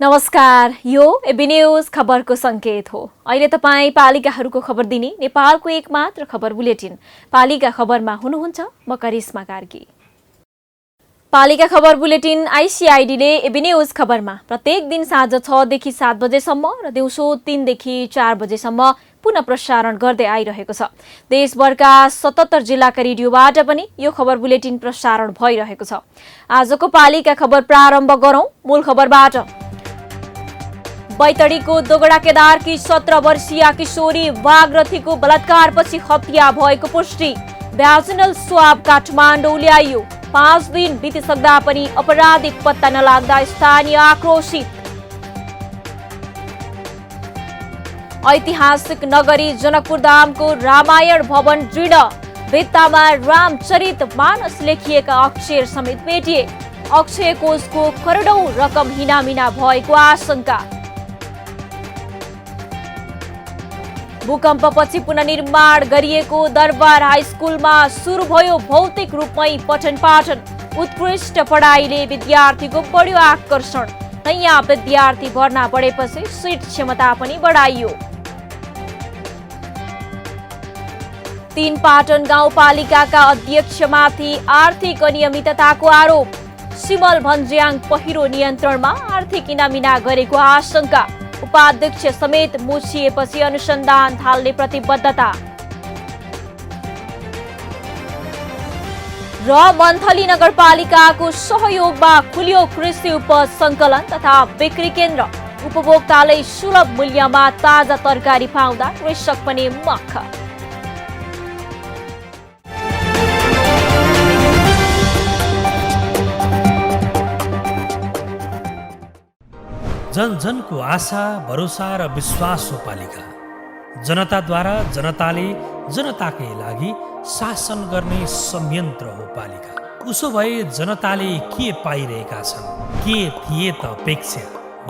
नमस्कार, यो AB news खबरको संकेत हो। अहिले तपाई पालिकाहरूको खबर दिने नेपालको एकमात्र खबर बुलेटिन पालिका खबरमा हुनुहुन्छ। म करिश्मा कार्की। पालिका खबर बुलेटिन आइसिआइडीले एबी न्यूज खबरमा प्रत्येक दिन साँझ 6 देखि 7 बजेसम्म र दिउँसो 3 देखि 4 बजेसम्म पुनः प्रसारण गर्दै आइरहेको छ। देशभरका 77 जिल्लाका रेडियोबाट पनि यो खबर बुलेटिन प्रसारण भइरहेको छ। आजको पालिका खबर प्रारम्भ गरौं मूल खबरबाट। बैतडीको दोगडा केदारकी 17 वर्षीय किशोरी वागरथीको बलात्कारपछि हत्या भएको पुष्टि। भ्याजिनल स्वाब काठमाडौँ ल्याइयो। 5 दिन बितिसक्दा पनि अपराधी पत्ता नलाग्दा स्थानीय आक्रोशित। ऐतिहासिक नगरी जनकपुर धामको रामायण भवन दृढ। भित्तामा रामचरित मानस लेखिएका अक्षर समेत भेटिए। अक्षय कोषको करोडौं रकम हिनामिना भएको आशंका। भूकम्पपछि पुनर्निर्माण गरिएको दरबार हाइस्कुलमा सुरु भयो भौतिक रूपमै पठन पाठन। उत्कृष्ट पढाइले विद्यार्थीको बढ्यो आकर्षण। नयाँ विद्यार्थी भर्ना बढेपछि सिट क्षमता पनि बढाइयो। 3 पाटन गाउँपालिकाका अध्यक्षमाथि आर्थिक अनियमितताको आरोप। सिमल भन्ज्याङ पहिरो नियन्त्रणमा आर्थिक इनामिना गरेको आशंका। उपाध्यक्ष समेत मुछिएपछि अनुसन्धान थाल्ने प्रतिबद्धता। र मन्थली नगरपालिकाको सहयोगमा खुल्यो कृषि उपज संकलन तथा बिक्री केन्द्र। उपभोक्ताले सुलभ मूल्यमा ताजा तरकारी पाउँदा कृषक पनि मख। जन जनको आशा भरोसा र विश्वास हो पालिका। जनताद्वारा जनताले जनताकै लागि शासन गर्ने संयन्त्र हो पालिका। उसो भए जनताले के पाइरहेका छन्? के थिए त अपेक्षा?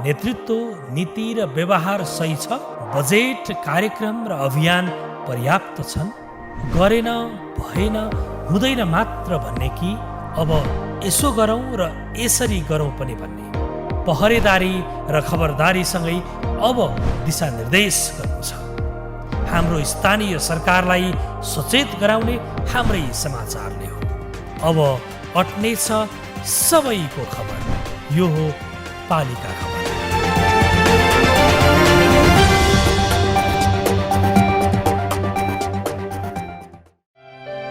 नेतृत्व, नीति र व्यवहार सही छ? बजेट, कार्यक्रम र अभियान पर्याप्त छन्? गरेन, भएन, हुँदैन मात्र भन्ने कि अब यसो गरौँ र यसरी गरौँ पनि भन्ने? पहरेदारी र खबरदारीसँगै अब दिशानिर्देश गर्नु छ। हाम्रो स्थानीय सरकारलाई सचेत गराउने हाम्रै समाचारले हो। अब अट्नेछ सबैको खबर। यो हो पालिका खबर।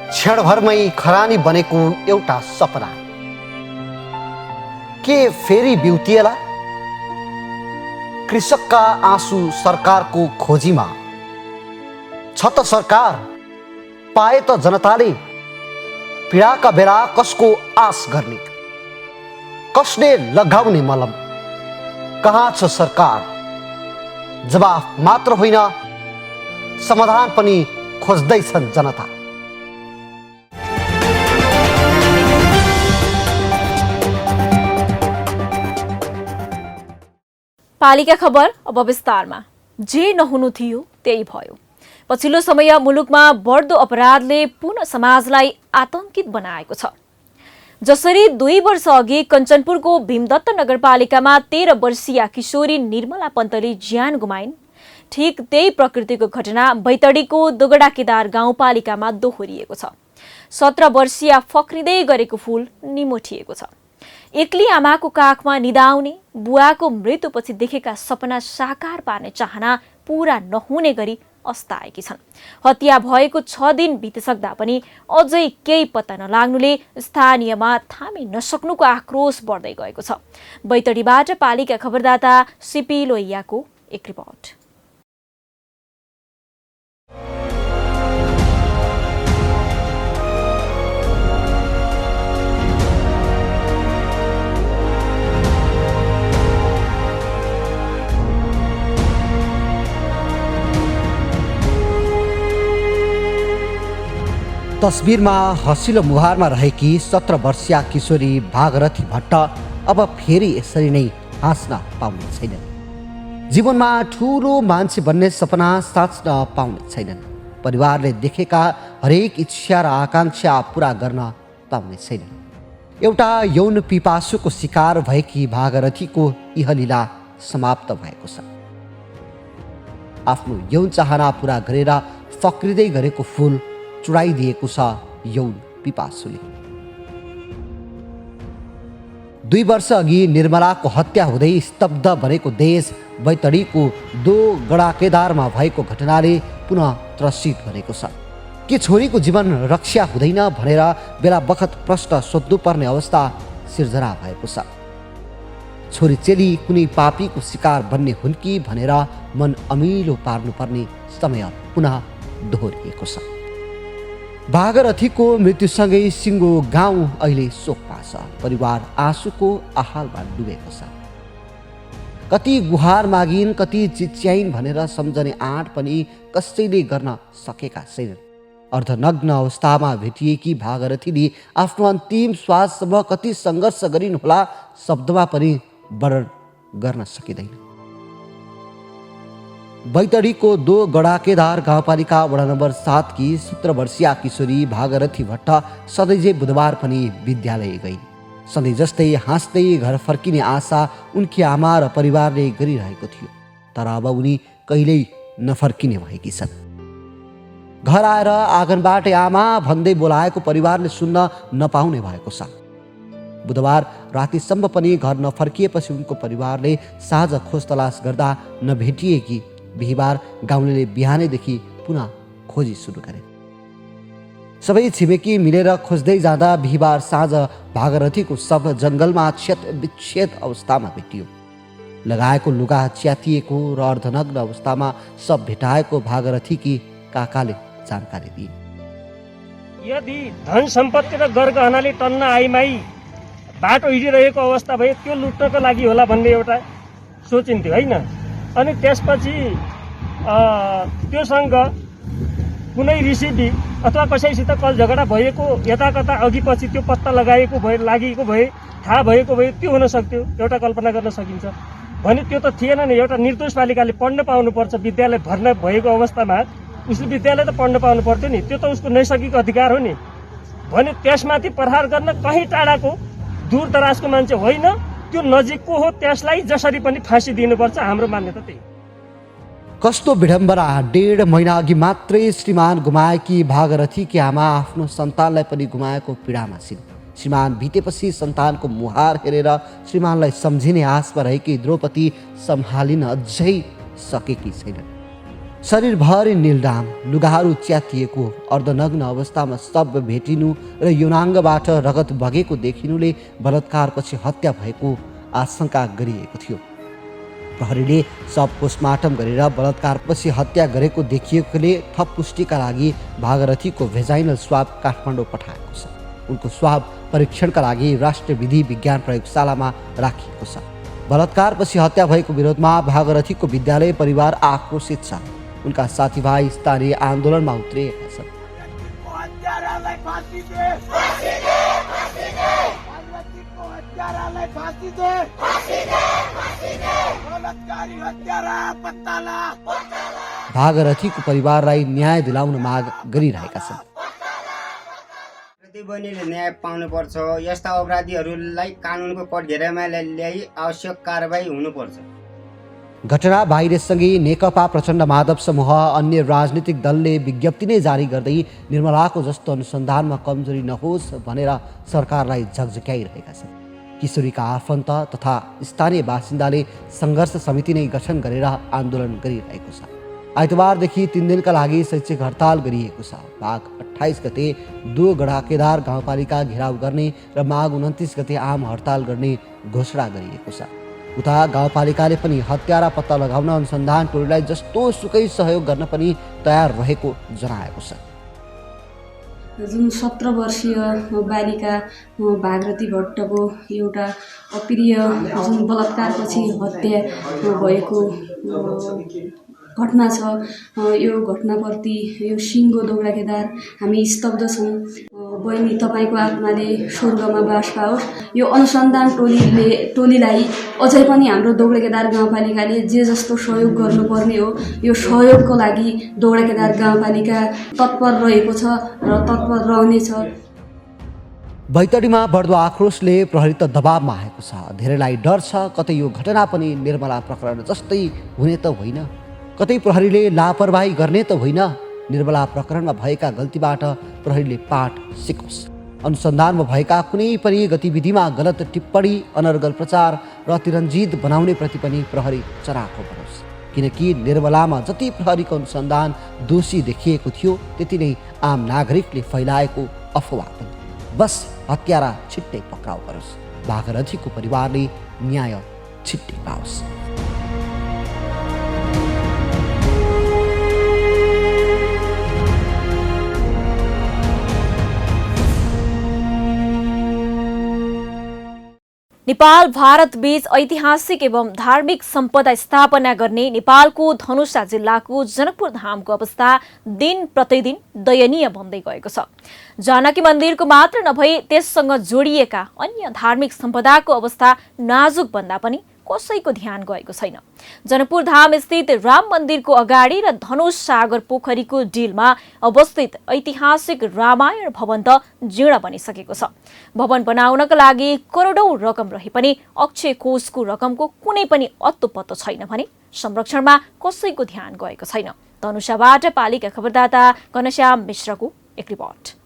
क्षणभरमै खरानी बनेको एउटा सपना के फेरि बिउतिएला? कृषकका आँसु सरकारको खोजीमा छ त सरकार, पाए त जनताले। पीडाका बेला कसको आश गर्ने? कसले लगाउने मलम? कहाँ छ सरकार? जवाफ मात्र होइन, समाधान पनि खोज्दैछन् जनता। पालिका खबर अब विस्तारमा। जे नहुनु थियो त्यही भयो। पछिल्लो समय मुलुकमा बढ्दो अपराधले पुनः समाजलाई आतंकित बनाएको छ। जसरी 2 वर्ष अघि कञ्चनपुरको भीमदत्त नगरपालिकामा 13 वर्षीय किशोरी निर्मला पन्तले ज्यान गुमाइन्, ठीक त्यही प्रकृतिको घटना बैतडीको दोगडा केदार गाउँपालिकामा दोहोरिएको छ। 17 वर्षीय फक्रिँदै गरेको फूल निमोठिएको छ। एक्ली आमाको काखमा निदाउने, बुवाको मृत्युपछि देखेका सपना साकार पार्ने चाहना पूरा नहुने गरी अस्ताएकी छन्। हत्या भएको 6 दिन बितिसक्दा पनि अझै केही पत्ता नलाग्नुले स्थानीयमा थामी नसक्नुको आक्रोश बढ्दै गएको छ। बैतडीबाट पालिका खबरदाता सिपी लोहियाको एक रिपोर्ट। तस्बिरमा हँसिलो मुहारमा रहेकी 17 वर्षीय किशोरी भागरथी भट्ट अब फेरि यसरी नै हाँस्न पाउने छैनन्। जीवनमा ठुलो मान्छे बन्ने सपना साँच्न पाउने छैनन्। परिवारले देखेका हरेक इच्छा र आकाङ्क्षा पुरा गर्न पाउने छैनन्। एउटा यौन पिपासुको शिकार भएकी भागरथीको इहलीला समाप्त भएको छ। आफ्नो यौन चाहना पुरा गरेर फक्रिँदै गरेको फुल चुडाइदिएको छ यौन पिपासुले। 2 वर्ष अघि निर्मलाको हत्या हुँदै स्तब्ध बनेको देश बैतडीको दो गडाकेदारमा भएको घटनाले पुनः त्रसित बनेको छ। के छोरीको जीवन रक्षा हुँदैन भनेर बेला बखत प्रश्न सोध्नुपर्ने अवस्था सिर्जना भएको छ। छोरी चेली कुनै पापीको शिकार बन्ने हुन् कि भनेर मन अमिलो पार्नुपर्ने समय पुनः दोहोरिएको छ। भागरथीको मृत्युसँगै सिङ्गो गाउँ अहिले शोकमा छ। परिवार आँसुको आहालमा डुबेको छ। कति गुहार मागिन्, कति चिच्याइन् भनेर सम्झने आँट पनि कसैले गर्न सकेका छैनन्। अर्धनग्न अवस्थामा भेटिएकी भागरथीले आफ्नो अन्तिम श्वाससम्म कति सङ्घर्ष गरिन् होला, शब्दमा पनि वर्णन गर्न सकिँदैन। बैतडीको दो गडाकेदार गाउँपालिका वडा नम्बर 7 की 17 वर्षीय किशोरी भागरथी भट्ट सधैँ बुधबार पनि विद्यालय गइन्। सधैँ जस्तै हाँस्दै घर फर्किने आशा उनकी आमा र परिवारले गरिरहेको थियो। तर अब उनी कहिल्यै नफर्किने भएकी छन्। घर आएर आँगनबाटै आमा भन्दै बोलाएको परिवारले सुन्न नपाउने भएको छ। बुधबार रातिसम्म पनि घर नफर्किएपछि उनको परिवारले साँझ खोज तलास गर्दा नभेटिएकी बिहिबार गाउँलेले बिहानैदेखि पुनः खोजी सुरु गरे। सबै छिमेकी मिलेर खोज्दै जाँदा बिहिबार साँझ भागरथीको शव जङ्गलमा विच्छेद अवस्थामा भेटियो। लगाएको लुगा च्यातिएको र अर्धनग्न अवस्थामा शव भेटाएको भागरथीकी काकाले जानकारी दिए। यदि धन सम्पत्ति र गरगहनाले टन्न आइमाई बाटो हिँडिरहेको अवस्था भए त्यो लुट्नको लागि होला भन्ने एउटा सोचिन्थ्यो होइन। अनि त्यसपछि त्योसँग कुनै रिसिभी अथवा कसैसित कल झगडा भएको यता कता अघि पछि त्यो पत्ता लगाएको भए लागेको भए थाहा भएको भए त्यो हुन सक्थ्यो, एउटा कल्पना गर्न सकिन्छ। भने त्यो त थिएन नि। एउटा निर्दोष बालिकाले पढ्न पाउनुपर्छ, विद्यालय भर्ना भएको अवस्थामा उसले विद्यालय त पढ्न पाउनु पर्थ्यो नि। त्यो त उसको नैसर्गिक अधिकार हो नि। भने त्यसमाथि प्रहार गर्न कहीँ टाढाको दूर दराजको मान्छे होइन, त्यो नजिकको हो। त्यसलाई जसरी पनि फाँसी दिनुपर्छ, हाम्रो मान्यता त्यही। कस्तो विडम्बना! 1.5 महिना अघि मात्रै श्रीमान गुमाएकी भागरथीकी आमा आफ्नो सन्तानलाई पनि गुमाएको पीडामा छिन्। श्रीमान बितेपछि सन्तानको मुहार हेरेर श्रीमानलाई सम्झिने आशमा रहेकी द्रौपदी सम्हालिन अझै सकेकी छैनन्। शरीरभरि निलडाम, लुगाहरू च्यातिएको, अर्धनग्न अवस्थामा शव भेटिनु र यौनाङ्गबाट रगत बगेको देखिनुले बलात्कारपछि हत्या भएको आशंका गरिएको थियो। प्रहरीले शव पोस्टमार्टम गरेर बलात्कारपछि हत्या गरेको देखिएकोले थप पुष्टिका लागि भागरथीको भेजाइनल स्वाब काठमाडौँ पठाएको छ। उनको स्वाब परीक्षणका लागि राष्ट्रिय विधि विज्ञान प्रयोगशालामा राखिएको छ। बलात्कारपछि हत्या भएको विरोधमा भागरथीको विद्यालय परिवार आक्रोशित छ। उनका साथीभाइ स्थानीय आन्दोलनमा उत्रिएका छन्। भागरथीको परिवारलाई न्याय दिलाउन माग गरिरहेका छन्। प्रतिबन्धीले न्याय पाउनुपर्छ। यस्ता अपराधीहरूलाई कानुनको कठघेरामा ल्याई आवश्यक कारबाही हुनुपर्छ। घटना बाहिरसँगै नेकपा प्रचण्ड माधव समूह अन्य राजनीतिक दलले विज्ञप्ति नै जारी गर्दै निर्मलाको जस्तो अनुसन्धानमा कमजोरी नहोस् भनेर सरकारलाई झकझक्याइरहेका छन्। किशोरीका आफन्त तथा स्थानीय बासिन्दाले सङ्घर्ष समिति नै गठन गरेर आन्दोलन गरिरहेको छ। आइतबारदेखि 3 दिनका लागि शैक्षिक हडताल गरिएको छ। माघ 28 गते दो गडाकेदार गाउँपालिका घेराउ गर्ने र माघ 29 गते आम हडताल गर्ने घोषणा गरिएको छ। उता गाउँपालिकाले पनि हत्यारा पत्ता लगाउन अनुसन्धान टोलीलाई जस्तो सुकै सहयोग गर्न पनि तयार रहेको जनाएको छ। जुन 17 वर्षीय बालिका भागरथी भट्टको एउटा अप्रिय जुन बलात्कारपछि हत्या भएको घटना छ। यो घटनाप्रति यो सिङ्गो दोगडा केदार हामी स्तब्ध छौँ। बहिनी तपाईँको आत्माले स्वर्गमा बास पाओस्। यो अनुसन्धान टोलीलाई अझै पनि हाम्रो दोगडा केदार गाउँपालिकाले जे जस्तो सहयोग गर्नुपर्ने हो यो सहयोगको लागि दोगडा केदार गाउँपालिका तत्पर रहेको छ र तत्पर रहनेछ। बैतडीमा बढ्दो आक्रोशले प्रहरी त दबावमा आएको छ। धेरैलाई डर छ कतै यो घटना पनि निर्मला प्रकरण जस्तै हुने त होइन, कतै प्रहरीले लापरवाही गर्ने त होइन। निर्मला प्रकरणमा भएका गल्तीबाट प्रहरीले पाठ सिकोस्। अनुसन्धानमा भएका कुनै पनि गतिविधिमा गलत टिप्पणी, अनर्गल प्रचार र अतिरञ्जित बनाउने प्रति पनि प्रहरी चराखो बनोस्। किनकि निर्मलामा जति प्रहरीको अनुसन्धान दोषी देखिएको थियो त्यति नै आम नागरिकले फैलाएको अफवाह पनि। बस हत्यारा छिट्टै पक्राउ गरोस्, भागरथीको परिवारले न्याय छिट्टै पाओस्। नेपाल भारत बीच ऐतिहासिक एवं धार्मिक सम्पदा स्थापना गर्ने नेपालको धनुषा जिल्लाको जनकपुर धामको अवस्था दिन प्रतिदिन दयनीय बन्दै गएको छ। जानकी मन्दिरको मात्र नभई त्यससँग जोडिएका अन्य धार्मिक सम्पदाको अवस्था नाजुक बन्दा पनि कसैको ध्यान गएको छैन। जनकपुर धाम स्थित राम मन्दिरको अगाडि र धनुष सागर पोखरीको डिलमा अवस्थित ऐतिहासिक रामायण भवन त जीर्ण बनिसकेको छ। भवन बनाउनका लागि करोडौं रकम रहे पनि अक्षय कोषको रकमको कुनै पनि अत्तोपत्तो छैन भने संरक्षणमा कसैको ध्यान गएको छैन। धनुषाबाट पालिका खबरदाता घनश्याम मिश्रको एक रिपोर्ट।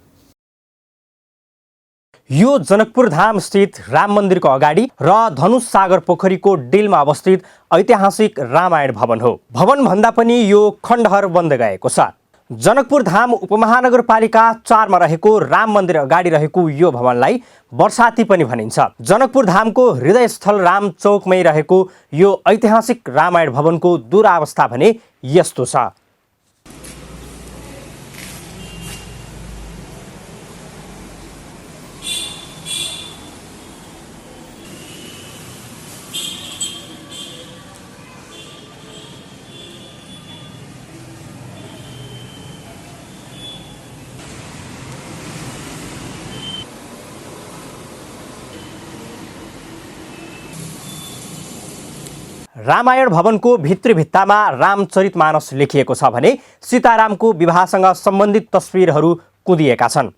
यो जनकपुर धाम स्थित राम मन्दिरको अगाडि र धनुष सागर पोखरीको डिलमा अवस्थित ऐतिहासिक रामायण भवन हो। भवन भन्दा पनि यो खण्डहर बन्दै गएको छ। जनकपुर धाम उपमहानगरपालिका 4 मा रहेको राम मन्दिर अगाडि रहेको यो भवनलाई वर्षाती पनि भनिन्छ। जनकपुर धामको हृदयस्थल राम चौकमै रहेको यो ऐतिहासिक रामायण भवनको दुरावस्था भने यस्तो छ। रामायण भवनको भित्री भित्तामा रामचरितमानस लेखिएको छ भने सीतारामको विवाहसँग सम्बन्धित तस्बिरहरू कुँदिएका छन्।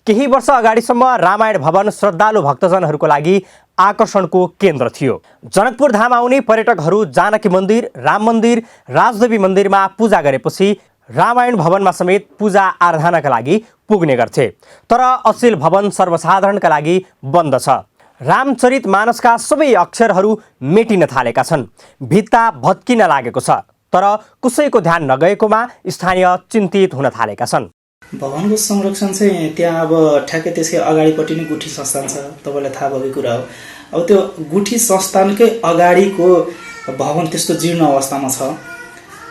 केही वर्ष अगाडिसम्म रामायण भवन श्रद्धालु भक्तजनहरूको लागि आकर्षणको केन्द्र थियो। जनकपुर धाम आउने पर्यटकहरू जानकी मन्दिर, राम मन्दिर, राजदेवी मन्दिरमा पूजा गरेपछि रामायण भवनमा समेत पूजा आराधनाका लागि पुग्ने गर्थे। तर अचेल भवन सर्वसाधारणका लागि बन्द छ। रामचरित मानसका सबै अक्षरहरू मेटिन थालेका छन्। भित्ता भत्किन लागेको छ। तर कसैको ध्यान नगएकोमा स्थानीय चिन्तित हुन थालेका छन्। भवनको संरक्षण चाहिँ त्यहाँ अब ठ्याक्कै त्यसकै अगाडिपट्टि नै गुठी संस्थान छ, तपाईँलाई थाहा भएको कुरा हो। अब त्यो गुठी संस्थानकै अगाडिको भवन त्यस्तो जीर्ण अवस्थामा छ।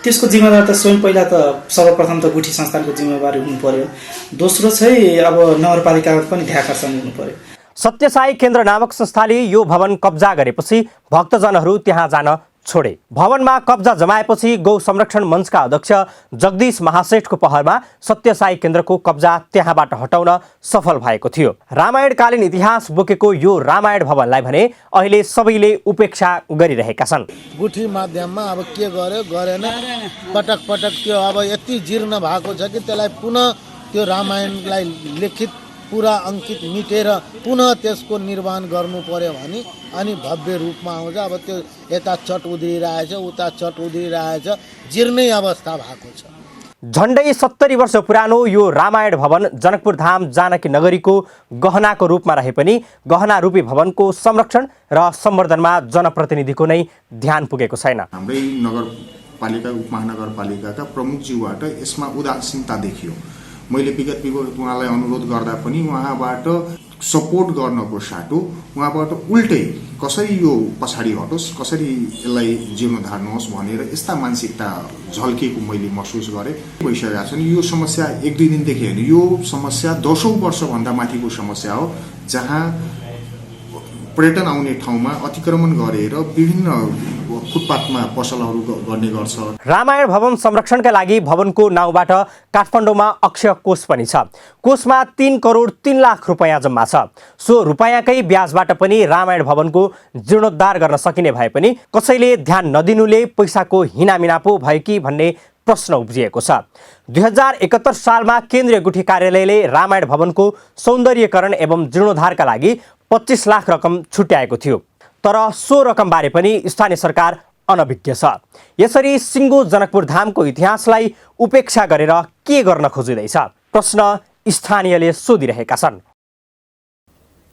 त्यसको जिम्मेवार त स्वयं पहिला त सर्वप्रथम त गुठी संस्थानको जिम्मेवारी हुनु पर्यो। दोस्रो चाहिँ अब नगरपालिकाको पनि ध्याकर्षण हुनु पर्यो। सत्यसाई केन्द्र नामक संस्थाले यो भवन कब्जा गरेपछि भक्तजनहरू त्यहाँ जान छोडे। भवनमा कब्जा जमाएपछि गौ संरक्षण मञ्चका अध्यक्ष जगदीश महासेठको पहलमा सत्यसाई केन्द्रको कब्जा त्यहाँबाट हटाउन सफल भएको थियो। रामायणकालीन इतिहास बोकेको यो रामायण भवनलाई भने अहिले सबैले उपेक्षा गरिरहेका छन्। गुठी माध्यममा अब के गर्यो गरेन, पटक पटक त्यो अब यति जीर्ण भएको छ कि त्यसलाई पुनः त्यो रामायणलाई लिखित पुरा अंकित मिटेर पुनः त्यसको निर्माण गर्नु पर्यो भने अनि भव्य रूपमा आउँछ। अब त्यो यता चट उध्रिरहेछ, उता चट उध्रिरहेछ, जीर्णै अवस्था भएको छ। झण्डै 70 वर्ष पुरानो यो रामायण भवन जनकपुर धाम जानकी नगरीको गहनाको रूपमा रहे पनि गहना रूपी भवनको संरक्षण र सम्वर्धनमा जनप्रतिनिधिको नै ध्यान पुगेको छैन। हाम्रै नगरपालिका उपमहानगरपालिकाका प्रमुखज्यूबाट यसमा उदासीनता देखियो। मैले विगत उहाँलाई अनुरोध गर्दा पनि उहाँबाट सपोर्ट गर्नको साटो उहाँबाट उल्टै कसरी यो पछाडि हटोस्, कसरी यसलाई जीर्णोद्धार नहोस् भनेर यस्ता मानसिकता झल्केको मैले महसुस गरेँ। भइसकेका छन्। यो समस्या 1-2 दिनदेखि होइन, यो समस्या 10औं वर्षभन्दा माथिको समस्या हो, जहाँ पर्यटन आउने ठाउँमा अतिक्रमण गरेर विभिन्न फुटपाथमा पसलहरू गर्ने गर्छ। रामायण भवन संरक्षणका लागि भवनको नाउँबाट काठमाडौँमा अक्षय कोष पनि छ। कोषमा 3 करोड 3 लाख रुपैयाँ जम्मा छ। सो रुपैयाँकै ब्याजबाट पनि रामायण भवनको जीर्णोद्धार गर्न सकिने भए पनि कसैले ध्यान नदिनुले पैसाको हिनामिना पो भयो कि भन्ने प्रश्न उब्जिएको छ। 2071 सालमा केन्द्रीय गुठी कार्यालयले रामायण भवनको सौन्दर्यीकरण एवं जीर्णोद्धारका लागि 25 लाख रकम छुट्याएको थियो, तर सो रकमबारे पनि स्थानीय सरकार अनभिज्ञ छ। यसरी सिङ्गो जनकपुर धामको इतिहासलाई उपेक्षा गरेर के गर्न खोजिँदैछ प्रश्न स्थानीयले सोधिरहेका छन्।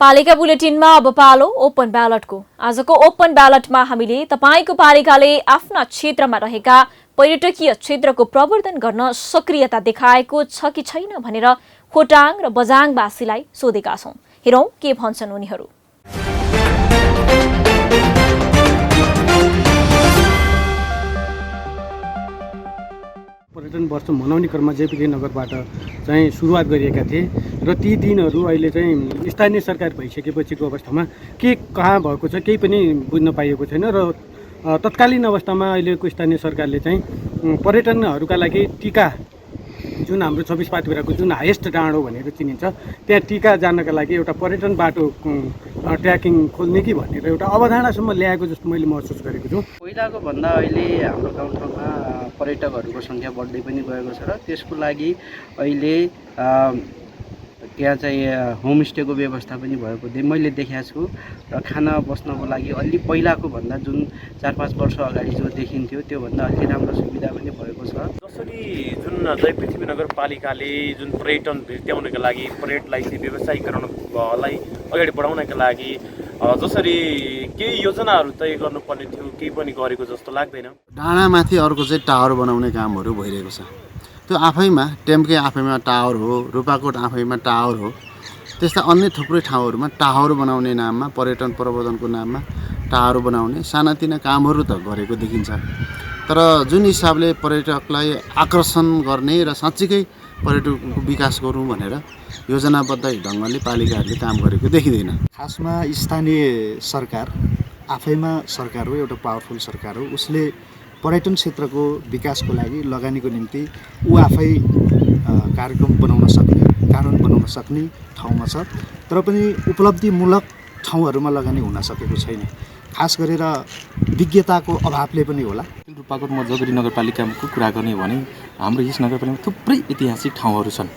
पालिका बुलेटिनमा अब पालो ओपन ब्यालटको। आजको ओपन ब्यालटमा हामीले तपाईको पालिकाले आफ्ना क्षेत्रमा रहेका पर्यटकीय क्षेत्रको प्रवर्धन गर्न सक्रियता देखाएको छ कि छैन भनेर खोटाङ र बझाङवासीलाई सोधेका छौं। हेरौं के भन्छन् उनीहरू। पर्यटन वर्ष मनाउने क्रममा जेपीके नगरबाट चाहिँ सुरुवात गरिएका थिए र ती दिनहरू अहिले चाहिँ स्थानीय सरकार भइसकेपछिको अवस्थामा के कहाँ भएको छ केही पनि बुझ्न पाइएको छैन र तत्कालीन अवस्थामा अहिलेको स्थानीय सरकारले चाहिँ पर्यटनहरूका लागि टिका जुन हाम्रो 26 पाटभिराको जुन हाइएस्ट डाँडो भनेर चिनिन्छ त्यहाँ टिका जानका लागि एउटा पर्यटन बाटो ट्र्याकिङ खोल्ने कि भनेर एउटा अवधारणासम्म ल्याएको जस्तो मैले महसुस गरेको छु। पहिलाको भन्दा अहिले हाम्रो गाउँठाउँमा पर्यटकहरूको सङ्ख्या बढ्दै पनि गएको छ र त्यसको लागि अहिले त्यहाँ चाहिँ होमस्टेको व्यवस्था पनि भएको मैले देखेको छु र खाना बस्नको लागि अलि पहिलाको भन्दा जुन 4-5 वर्ष अगाडि जो देखिन्थ्यो त्योभन्दा अलि राम्रो सुविधा पनि भएको छ। जसरी जुन जय पृथ्वी नगरपालिकाले जुन पर्यटन भित्याउनका लागि पर्यटनलाई चाहिँ व्यवसायीकरणलाई अगाडि बढाउनका लागि जसरी केही योजनाहरू तय गर्नुपर्ने थियो केही पनि गरेको जस्तो लाग्दैन। डाँडामाथि अर्को चाहिँ टावर बनाउने कामहरू भइरहेको छ। त्यो आफैमा टेम्के आफैमा टावर हो, रूपाकोट आफैमा टावर हो। त्यस्ता अन्य थुप्रै ठाउँहरूमा टावर बनाउने नाममा पर्यटन प्रवर्धनको नाममा टावर बनाउने सानातिना कामहरू त गरेको देखिन्छ। तर जुन हिसाबले पर्यटकलाई आकर्षण गर्ने र साँच्चीकै पर्यटकको विकास गरौँ भनेर योजनाबद्ध ढङ्गले पालिकाहरूले काम गरेको देखिँदैन। खासमा स्थानीय सरकार आफैमा सरकार हो, एउटा पावरफुल सरकार हो। उसले पर्यटन क्षेत्रको विकासको लागि लगानीको निम्ति ऊ आफै कार्यक्रम बनाउन सक्ने, कानुन बनाउन सक्ने ठाउँमा छ, तर पनि उपलब्धिमूलक ठाउँहरूमा लगानी हुन सकेको छैन। खास गरेर विज्ञताको अभावले पनि होला। रूपाकोटमा जोगरी नगरपालिकाको कुरा गर्ने हो भने हाम्रो यस नगरपालिकामा थुप्रै ऐतिहासिक ठाउँहरू छन्।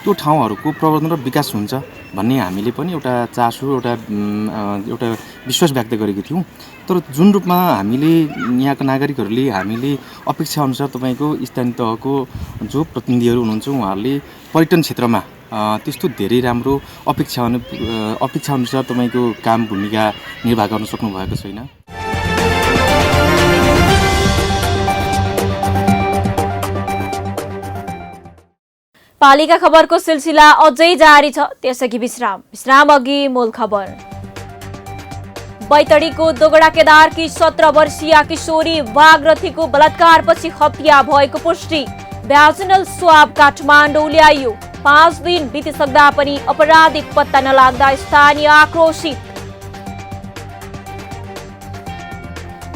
त्यो ठाउँहरूको प्रवर्धन र विकास हुन्छ भन्ने हामीले पनि एउटा चासो एउटा विश्वास व्यक्त गरेको थियौँ। तर जुन रूपमा हामीले यहाँका नागरिकहरूले हामीले अपेक्षाअनुसार तपाईँको स्थानीय तहको जो प्रतिनिधिहरू हुनुहुन्छ उहाँहरूले पर्यटन क्षेत्रमा त्यस्तो धेरै राम्रो अपेक्षाअनुसार तपाईँको काम भूमिका निर्वाह गर्न सक्नु भएको छैन। पालिका खबरको सिलसिला अझै जारी छ, त्यसअघि विश्राम अघि मूल खबर। बैतडीको दोगडा केदारकी 17 वर्षीय किशोरी वागरथीको बलात्कारपछि हत्या भएको पुष्टि। भ्याजिनल स्वाब काठमाडौँ ल्याइयो। 5 दिन बितिसक्दा पनि अपराधिक पत्ता नलाग्दा स्थानीय आक्रोशित।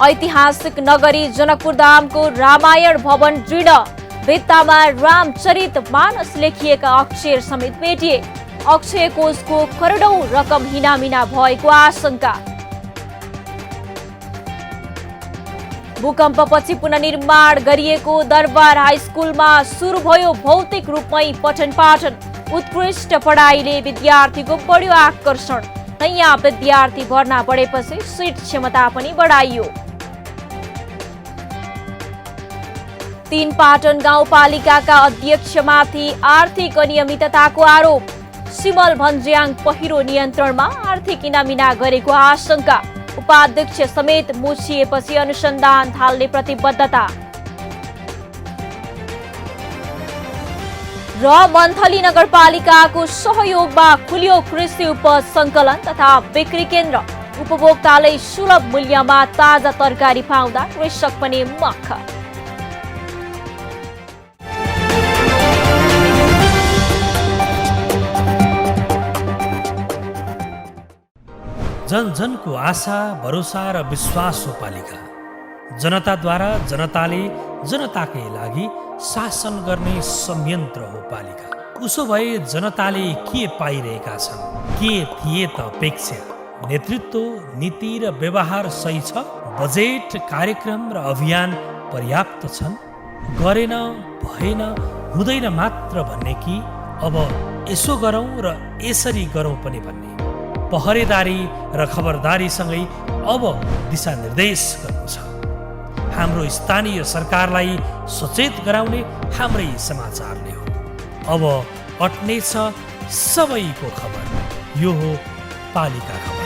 ऐतिहासिक नगरी जनकपुर धामको रामायण भवन दृढ। भित्तामा रामचरित मानस लेखिएका अक्षर समेत भेटिए। अक्षय कोषको करोडौं रकम हिनामिना भएको आशंका। भूकम्पपछि पुनर्निर्माण गरिएको दरबार हाइस्कुलमा सुरु भयो भौतिक रूपमै पठन पाठन। उत्कृष्ट पढाइले विद्यार्थीको बढ्यो आकर्षण। नयाँ विद्यार्थी भर्ना बढेपछि सिट क्षमता पनि बढाइयो। 3 पाटन गाउँपालिकाका अध्यक्षमाथि आर्थिक अनियमितताको आरोप। सिमल भन्ज्याङ पहिरो नियन्त्रणमा आर्थिक इनामिना गरेको आशंका। उपाध्यक्ष समेत मुछिएपछि अनुसन्धान थाल्ने प्रतिबद्धता। र मन्थली नगरपालिकाको सहयोगमा खुल्यो कृषि उपज संकलन तथा बिक्री केन्द्र। उपभोक्ताले सुलभ मूल्यमा ताजा तरकारी पाउँदा कृषक पनि मख। जन जनको आशा भरोसा र विश्वास हो पालिका। जनताद्वारा जनताले जनताकै लागि शासन गर्ने संयन्त्र हो पालिका। उसो भए जनताले के पाइरहेका छन्? के थिए त अपेक्षा? नेतृत्व, नीति र व्यवहार सही छ? बजेट, कार्यक्रम र अभियान पर्याप्त छन्? गरेन, भएन, हुँदैन मात्र भन्ने कि अब यसो गरौँ र यसरी गरौँ पनि भन्ने? पहरेदारी र खबरदारीसँगै अब दिशानिर्देश गर्नु छ। हाम्रो स्थानीय सरकारलाई सचेत गराउने हाम्रै समाचारले हो। अब अट्नेछ सबैको खबर। यो हो पालिका खबर।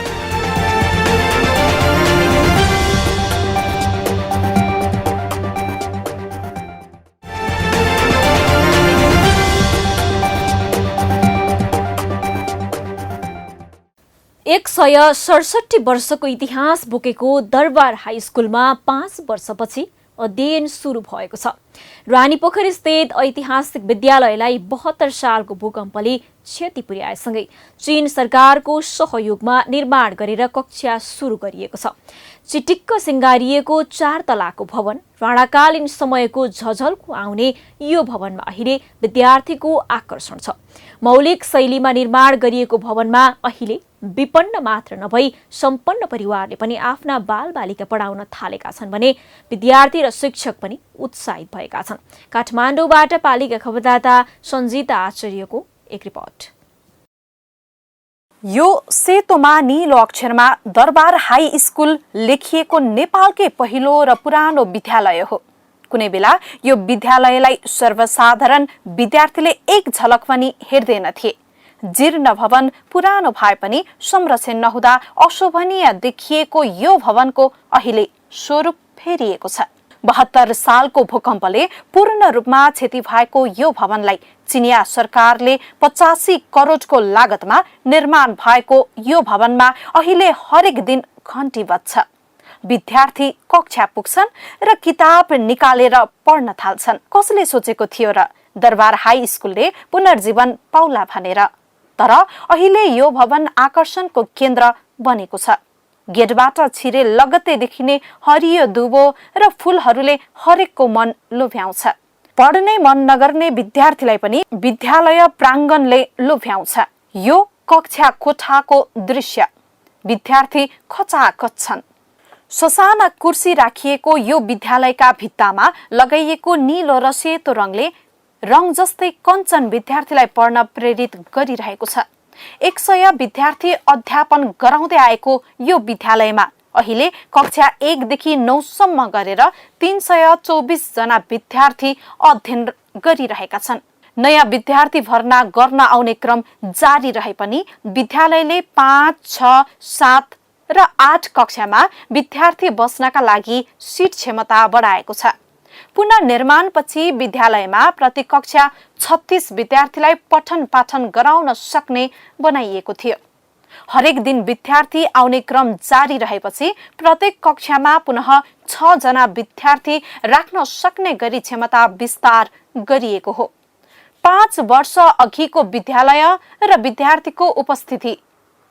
एक 167 वर्षको इतिहास बोकेको दरबार हाई स्कुलमा 5 वर्षपछि अध्ययन सुरु भएको छ। रानीपोखरी स्थित ऐतिहासिक विद्यालयलाई 72 सालको भूकम्पले क्षति पुर्याएसँगै चीन सरकारको सहयोगमा निर्माण गरेर कक्षा सुरु गरिएको छ। चिटिक्क सिंगारिएको 4 तलाको भवन, राणाकालीन समयको झझल्को आउने यो भवनमा अहिले विद्यार्थीको आकर्षण छ। मौलिक शैलीमा निर्माण गरिएको भवनमा अहिले विपन्न मात्र नभई सम्पन्न परिवारले पनि आफ्ना बालबालिका पढाउन थालेका छन् भने विद्यार्थी र शिक्षक पनि उत्साहित भएका छन्। काठमाडौँबाट पालिका खबरदाता सञ्जिता आचार्यको एक रिपोर्ट। यो सेतोमा नीलो अक्षरमा दरबार हाई स्कुल लेखिएको नेपालकै पहिलो र पुरानो विद्यालय हो। कुनै बेला यो विद्यालयलाई सर्वसाधारण विद्यार्थीले एक झलक पनि हेर्दैनथे। जीर्ण भवन पुरानो भए पनि संरक्षण नहुँदा अशोभनीय देखिएको यो भवनको अहिले स्वरूप फेरिएको छ। 72 सालको भूकम्पले पूर्ण रूपमा क्षति भएको यो भवनलाई चिनिया सरकारले 85 करोडको लागतमा निर्माण भएको यो भवनमा अहिले हरेक दिन घण्टी बज्छ। विद्यार्थी कक्षा पुग्छन् र किताब निकालेर पढ्न थाल्छन्। कसले सोचेको थियो र दरबार हाई स्कुलले पुनर्जीवन पाउला भनेर? तर अहिले यो भवन आकर्षणको केन्द्र बनेको छ। गेटबाट छिरे लगत्तै देखिने हरियो दुबो र फूलहरूले हरेकको मन लोभ्याउँछ। पढ्नै मन नगर्ने विद्यार्थीलाई पनि विद्यालय प्राङ्गणले लोभ्याउँछ। यो कक्षा कोठाको दृश्य, विद्यार्थी खचाखच छन्। ससाना कुर्सी राखिएको यो विद्यालयका भित्तामा लगाइएको नीलो र सेतो रङले रङ जस्तै कञ्चन विद्यार्थीलाई पढ्न प्रेरित गरिरहेको छ। 100 विद्यार्थी अध्यापन गराउँदै आएको यो विद्यालयमा अहिले कक्षा 1 देखि 9 सम्म गरेर 324 जना विद्यार्थी अध्ययन गरिरहेका छन्। नयाँ विद्यार्थी भर्ना गर्न आउने क्रम जारी रहे पनि विद्यालयले 5, 6, 7 र 8 कक्षामा विद्यार्थी बस्नका लागि सिट क्षमता बढाएको छ। पुनर्निर्माणपछि विद्यालयमा प्रति कक्षा 36 विद्यार्थीलाई पठन पाठन गराउन सक्ने बनाइएको थियो। हरेक दिन विद्यार्थी आउने क्रम जारी रहेपछि प्रत्येक कक्षामा पुनः 6 जना विद्यार्थी राख्न सक्ने गरी क्षमता विस्तार गरिएको हो। 5 वर्ष अघिको विद्यालय र विद्यार्थीको उपस्थिति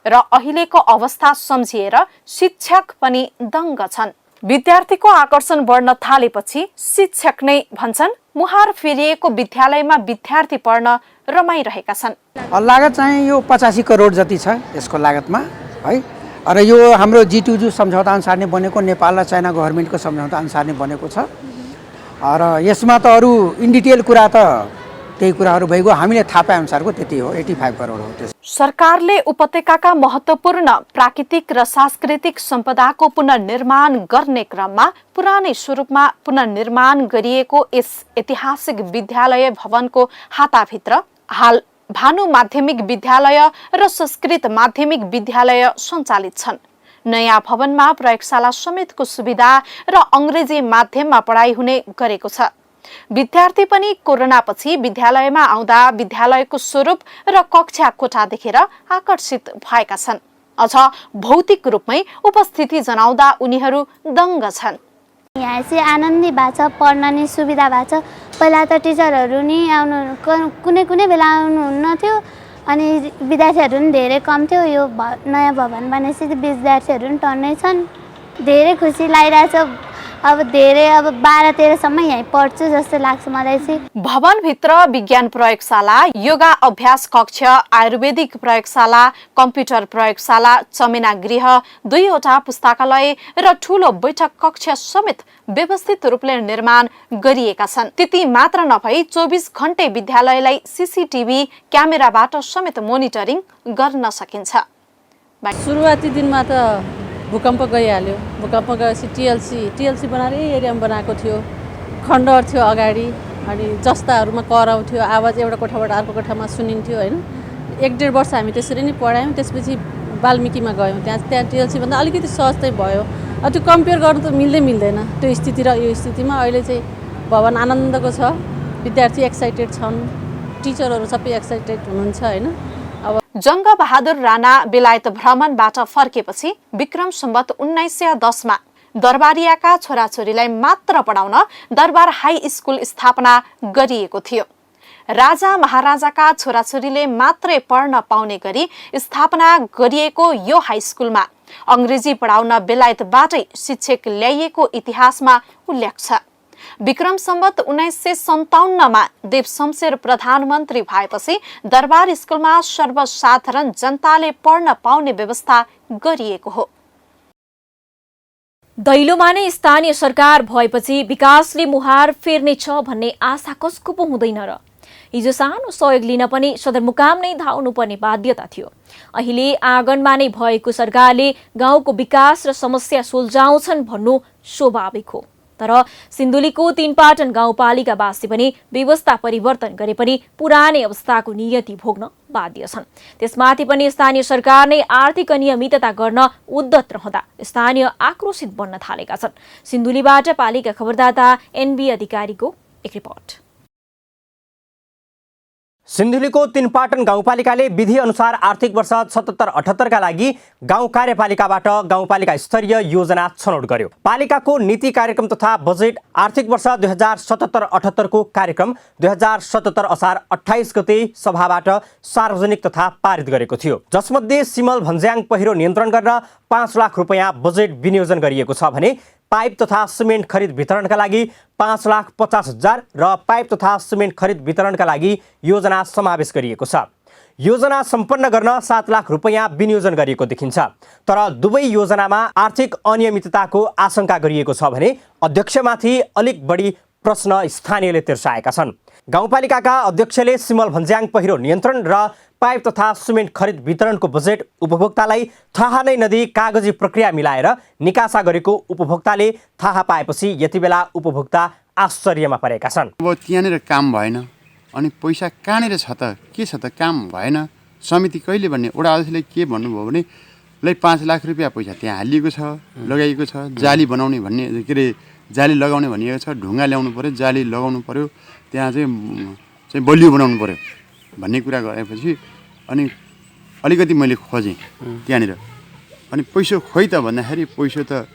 र अहिलेको अवस्था सम्झिएर शिक्षक पनि दङ्ग छन्। विद्यार्थीको आकर्षण बढ्न थालेपछि शिक्षक नै भन्छन् मुहार फेरिएको विद्यालयमा विद्यार्थी पढ्न रमाइरहेका छन्। लागत चाहिँ यो 85 करोड जति छ यसको लागतमा है। र यो हाम्रो G2G सम्झौता अनुसार नै बनेको, नेपाल र चाइना गभर्मेन्टको सम्झौता अनुसार नै बनेको छ। र यसमा त अरू इन डिटेल कुरा त त्यही कुराहरू भइगयो। हामीले थाहा पाए अनुसारको त्यति हो, 85 करोड हो। सरकारले उपत्यकाका महत्त्वपूर्ण प्राकृतिक र सांस्कृतिक सम्पदाको पुनर्निर्माण गर्ने क्रममा पुरानै स्वरूपमा पुनर्निर्माण गरिएको यस ऐतिहासिक विद्यालय भवनको हाताभित्र हाल भानु माध्यमिक विद्यालय र संस्कृत माध्यमिक विद्यालय सञ्चालित छन्। नयाँ भवनमा प्रयोगशाला समेतको सुविधा र अंग्रेजी माध्यममा पढाइ हुने गरेको छ। विद्यार्थी पनि कोरोनापछि विद्यालयमा आउँदा विद्यालयको स्वरूप र कक्षा कोठा देखेर आकर्षित भएका छन्। अझ भौतिक रूपमै उपस्थिति जनाउँदा उनीहरू दङ्ग छन्। यहाँ चाहिँ आनन्दी भएको छ, पढ्न नि सुविधा भएको छ। पहिला त टिचरहरू नि आउनु कुनै कुनै बेला आउनुहुन्न थियो अनि विद्यार्थीहरू पनि धेरै कम थियो। यो नयाँ भवन बनेपछि विद्यार्थीहरू पनि टन्नै छन्। धेरै खुसी लागिरहेछ। अब धेरै अब 12-13सम्म यहीँ पढ्छु जस्तो लाग्छ मलाई चाहिँ। भवनभित्र विज्ञान प्रयोगशाला, योगा अभ्यास कक्ष, आयुर्वेदिक प्रयोगशाला, कम्प्युटर प्रयोगशाला, चमेना गृह, 2वटा पुस्तकालय र ठूलो बैठक कक्ष समेत व्यवस्थित रूपले निर्माण गरिएका छन्। त्यति मात्र नभई 24 घण्टे विद्यालयलाई सीसीटीभी क्यामेराबाट समेत मोनिटरिङ गर्न सकिन्छ। सुरुवाती दिनमा त भूकम्प गइहाल्यो। भूकम्प गएपछि टिएलसी बनाएर यही एरियामा बनाएको थियो। खण्डहर थियो अगाडि, अनि जस्ताहरूमा कराउ थियो, आवाज एउटा कोठाबाट अर्को कोठामा सुनिन्थ्यो होइन। 1-1.5 वर्ष हामी त्यसरी नै पढायौँ। त्यसपछि वाल्मिकीमा गयौँ। त्यहाँ टिएलसीभन्दा अलिकति सहज चाहिँ भयो। त्यो कम्पेयर गर्नु त मिल्दैन त्यो स्थिति र यो स्थितिमा। अहिले चाहिँ भवन आनन्दको छ, विद्यार्थी एक्साइटेड छन्, टिचरहरू सबै एक्साइटेड हुनुहुन्छ होइन। जङ्गबहादुर राणा बेलायत भ्रमणबाट फर्केपछि विक्रम सम्वत 1910 मा दरबारियाका छोराछोरीलाई मात्र पढाउन दरबार हाई स्कुल स्थापना गरिएको थियो। राजा महाराजाका छोराछोरीले मात्रै पढ्न पाउने गरी स्थापना गरिएको यो हाई स्कुलमा अंग्रेजी पढाउन बेलायतबाटै शिक्षक ल्याइएको इतिहासमा उल्लेख छ। विक्रम सम्वत 1957 मा देव शमशेर प्रधानमन्त्री भएपछि दरबार स्कुलमा सर्वसाधारण जनताले पढ्न पाउने व्यवस्था गरिएको हो। दैलोमा नै स्थानीय सरकार भएपछि विकासले मुहार फेर्नेछ भन्ने आशा कसको पो हुँदैन र। हिजो सानो सहयोग लिन पनि सदरमुकाम नै धाउनुपर्ने बाध्यता थियो। अहिले आँगनमा नै भएको सरकारले गाउँको विकास र समस्या सुल्झाउँछन् भन्नु स्वाभाविक हो। तर सिन्धुलीको तीनपाटन गाउँपालिकावासी पनि व्यवस्था परिवर्तन गरे पनि पुरानै अवस्थाको नियति भोग्न बाध्य छन्। त्यसमाथि पनि स्थानीय सरकार नै आर्थिक अनियमितता गर्न उद्धत रहँदा स्थानीय आक्रोशित बन्न थालेका छन्। सिन्धुलीबाट पालिका खबरदाता एनबी अधिकारीको एक रिपोर्ट। सिन्धुलीको तीनपाटन गाउँपालिकाले विधि अनुसार आर्थिक वर्ष 77-78 का लागि गाउँ कार्यपालिकाबाट गाउँपालिका स्तरीय योजना छनौट गर्यो। पालिकाको नीति कार्यक्रम तथा बजेट आर्थिक वर्ष 2077-78 को कार्यक्रम 2077 असार 28 गते सभाबाट सार्वजनिक तथा पारित गरेको थियो। जसमध्ये सिमल भन्ज्याङ पहिरो नियन्त्रण गर्न 5 लाख रुपैयाँ बजेट विनियोजन गरिएको छ भने पाइप तथा सिमेन्ट खरिद वितरणका लागि 5,50,000 र पाइप तथा सिमेन्ट खरिद वितरणका लागि योजना समावेश गरिएको छ। योजना सम्पन्न गर्न 7 लाख रुपैयाँ विनियोजन गरिएको देखिन्छ। तर दुवै योजनामा आर्थिक अनियमितताको आशंका गरिएको छ भने अध्यक्षमाथि अलिक बढी प्रश्न स्थानीयले तिर्साएका छन्। गाउँपालिकाका अध्यक्षले सिमल भन्ज्याङ पहिरो नियन्त्रण र पाइप तथा सिमेन्ट खरिद वितरणको बजेट उपभोक्तालाई थाहा नै नदिई कागजी प्रक्रिया मिलाएर निकासा गरेको उपभोक्ताले थाहा पाएपछि यति बेला उपभोक्ता आश्चर्यमा परेका छन्। अब त्यहाँनिर काम भएन, अनि पैसा कहाँनिर छ त, के छ त, काम भएन। समिति कहिले भन्ने वडा अध्यक्षले के भन्नुभयो भने ल 5 लाख रुपियाँ पैसा त्यहाँ हालिएको छ, लगाइएको छ, जाली बनाउने भन्ने के अरे जाली लगाउने भनिएको छ, ढुङ्गा ल्याउनु पर्यो, जाली लगाउनु पर्यो, त्यहाँ चाहिँ बलियो बनाउनु पर्यो भन्ने कुरा गरेपछि अनि अलिकति मैले खोजेँ त्यहाँनिर। अनि पैसा खोइ त भन्दाखेरि पैसा त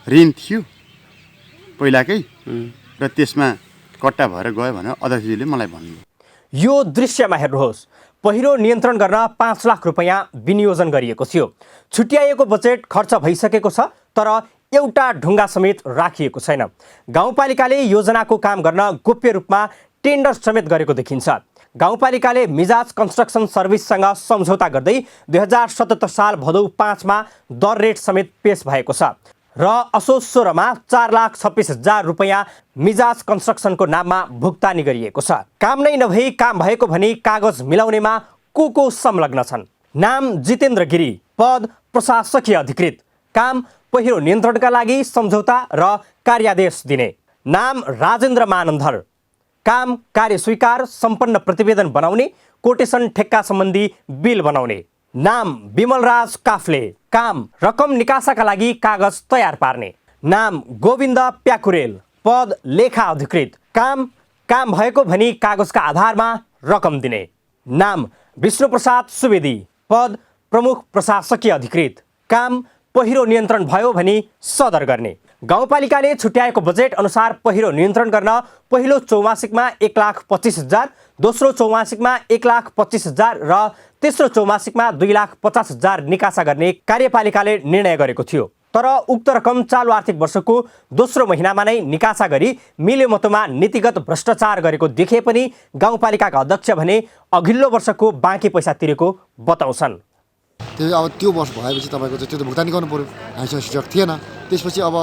ऋण थियो पहिलाकै र त्यसमा कट्टा भएर गयो भनेर अध्यक्षजीले मलाई भन्नुभयो। यो दृश्यमा हेर्नुहोस्, पहिरो नियन्त्रण गर्न 5 लाख रुपैयाँ विनियोजन गरिएको थियो। छुट्याइएको बजेट खर्च भइसकेको छ तर एउटा ढुङ्गा समेत राखिएको छैन। गाउँपालिकाले योजनाको काम गर्न गोप्य रूपमा टेन्डर समेत गरेको देखिन्छ। गाउँपालिकाले मिजाज कन्स्ट्रक्सन सर्भिससँग सम्झौता गर्दै 2077 साल भदौ 5 मा दर रेट समेत पेश भएको छ र असोज 16 मा 4,26,000 रुपैयाँ मिजाज कन्स्ट्रक्सनको नाममा भुक्तानी गरिएको छ। काम नै नभई काम भएको भनी कागज मिलाउनेमा को संलग्न छन्। नाम जितेन्द्र गिरी, पद प्रशासकीय अधिकृत, काम पहिरो नियन्त्रणका लागि सम्झौता र कार्यादेश दिने। नाम राजेन्द्र मानन्धर, काम कार्य स्वीकार सम्पन्न प्रतिवेदन बनाउने, कोटेसन ठेक्का सम्बन्धी बिल बनाउने। नाम विमलराज काफ्ले, काम रकम निकासाका लागि कागज तयार पार्ने। नाम गोविन्द प्याकुरेल, पद लेखा अधिकृत, काम भएको भनी कागजका आधारमा रकम दिने। नाम विष्णुप्रसाद सुवेदी, पद प्रमुख प्रशासकीय अधिकृत, काम पहिरो नियन्त्रण भयो भनी सदर गर्ने। गाउँपालिकाले छुट्याएको बजेट अनुसार पहिरो नियन्त्रण गर्न पहिलो चौमासिकमा 1,25,000, दोस्रो चौमासिकमा 1,25,000 र तेस्रो चौमासिकमा 2,50,000 निकासा गर्ने कार्यपालिकाले निर्णय गरेको थियो। तर उक्त रकम चालु आर्थिक वर्षको दोस्रो महिनामा नै निकासा गरी मिलेमतोमा नीतिगत भ्रष्टाचार गरेको देखिए पनि गाउँपालिकाका अध्यक्ष भने अघिल्लो वर्षको बाँकी पैसा तिरेको बताउँछन्। त्यो वर्ष भएपछि तपाईँको चाहिँ त्यो त भुक्तानी गर्नु पऱ्यो, हामीसँग स्टक थिएन। त्यसपछि अब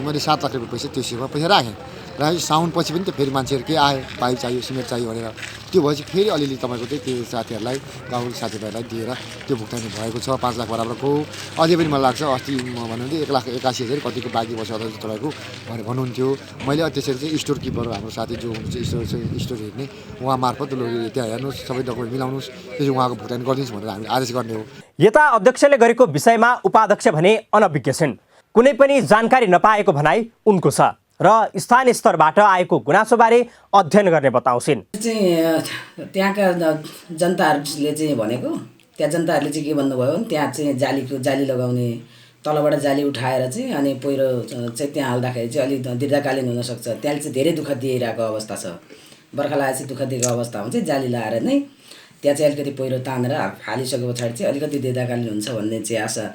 मैले 7 लाख रुपियाँ पैसा त्यो सेवा पैसा राखेँ र साउन पछि पनि त फेरि मान्छेहरू के आयो, पाइप चाहियो, सिमेन्ट चाहियो भनेर त्यो भएपछि फेरि अलिअलि तपाईँको चाहिँ त्यो साथीहरूलाई गाउँ साथीभाइलाई दिएर त्यो भुक्तानी भएको छ 5 लाख बराबरको। अझै पनि मलाई लाग्छ अस्ति म भन्नुहुन्थ्यो 1,81,000 कतिको बाँकी वर्ष अझै तपाईँको भनेर भन्नुहुन्थ्यो। मैले त्यसरी चाहिँ स्टोर किपर हाम्रो साथी जो हुनुहुन्छ स्टोर हेर्ने उहाँ मार्फत त्यहाँ हेर्नुहोस् सबै डकुमेन्ट मिलाउनुहोस् त्यसपछि उहाँको भुक्तानी गरिदिनुहोस् भनेर हामीले आदेश गर्ने हो। यता अध्यक्षले गरेको विषयमा उपाध्यक्ष भने अनभिज्ञ छिन्। कुनै पनि जानकारी नपाएको भनाइ उनको छ र स्थानीय स्तरबाट आएको गुनासोबारे अध्ययन गर्ने बताउँछिन्। त्यहाँका जनताहरूले चाहिँ भनेको त्यहाँ जनताहरूले चाहिँ के भन्नुभयो भने त्यहाँ चाहिँ जाली लगाउने तलबाट जाली उठाएर चाहिँ अनि पहिरो चाहिँ त्यहाँ हाल्दाखेरि चाहिँ अलिक दीर्घकालीन हुनसक्छ। त्यहाँले चाहिँ धेरै दुःख दिइरहेको अवस्था छ। बर्खा लागेपछि दुःख दिएको अवस्थामा चाहिँ जाली लाएर नै त्यहाँ चाहिँ अलिकति पहिरो तानेर हालिसके पछाडि चाहिँ अलिकति दीर्घकालीन हुन्छ भन्ने चाहिँ आशा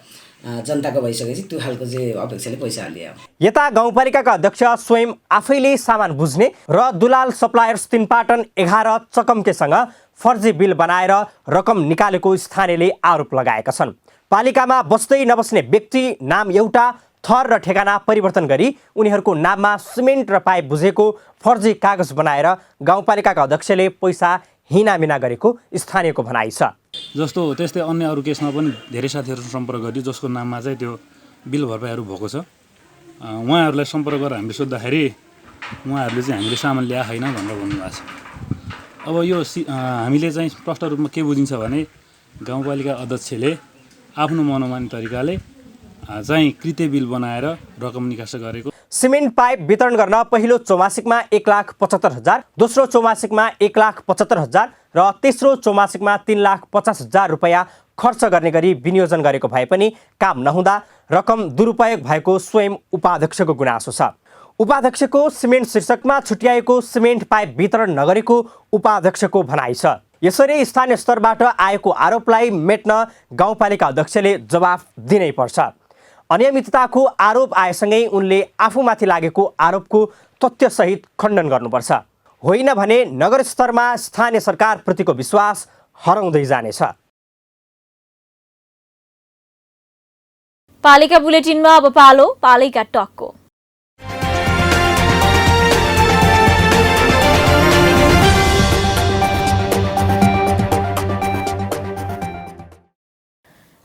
जनताको भइसकेपछि त्यो खालको चाहिँ अपेक्षाले पैसा हालियो। यता गाउँपालिकाका अध्यक्ष स्वयं आफैले सामान बुझ्ने र दुलाल सप्लायर्स 3 पाटन 11 चकम्केसँग फर्जी बिल बनाएर रकम निकालेको स्थानीयले आरोप लगाएका छन्। पालिकामा बस्दै नबस्ने व्यक्ति नाम एउटा थर र ठेगाना परिवर्तन गरी उनीहरूको नाममा सिमेन्ट र पाइप बुझेको फर्जी कागज बनाएर गाउँपालिकाका अध्यक्षले पैसा हिनामिना गरेको स्थानीयको भनाइ छ। जस्तो त्यस्तै अन्य अरू केसमा पनि धेरै साथीहरूसँग सम्पर्क गरियो जसको नाममा चाहिँ त्यो बिल भरपाईहरू भएको छ। उहाँहरूलाई सम्पर्क गरेर हामीले सोद्धाखेरि उहाँहरूले चाहिँ हामीले सामान ल्याए छैन भनेर भन्नुभएको छ। अब यो हामीले चाहिँ प्रष्ट रूपमा के बुझिन्छ भने गाउँपालिका अध्यक्षले आफ्नो मनोमानी तरिकाले चाहिँ कृत्य बिल बनाएर रकम निकासा गरेको। सिमेन्ट पाइप वितरण गर्न पहिलो चौमासिकमा 1,75,000, दोस्रो चौमासिकमा 1,75,000 र तेस्रो चौमासिकमा 3,50,000 रुपैयाँ खर्च गर्ने गरी विनियोजन गरेको भए पनि काम नहुँदा रकम दुरुपयोग भएको स्वयं उपाध्यक्षको गुनासो छ। उपाध्यक्षको सिमेन्ट शीर्षकमा छुट्याएको सिमेन्ट पाइप वितरण नगरेको उपाध्यक्षको भनाइ छ। यसरी स्थानीय स्तरबाट आएको आरोपलाई मेट्न गाउँपालिका अध्यक्षले जवाफ दिनै पर्छ। अनियमितताको आरोप आएसँगै उनले आफूमाथि लागेको आरोपको तथ्यसहित खण्डन गर्नुपर्छ। होइन भने नगर स्तरमा स्थानीय सरकारप्रतिको विश्वास हराउँदै जानेछ। पालिका बुलेटिनमा अब पालो पालिका टकको।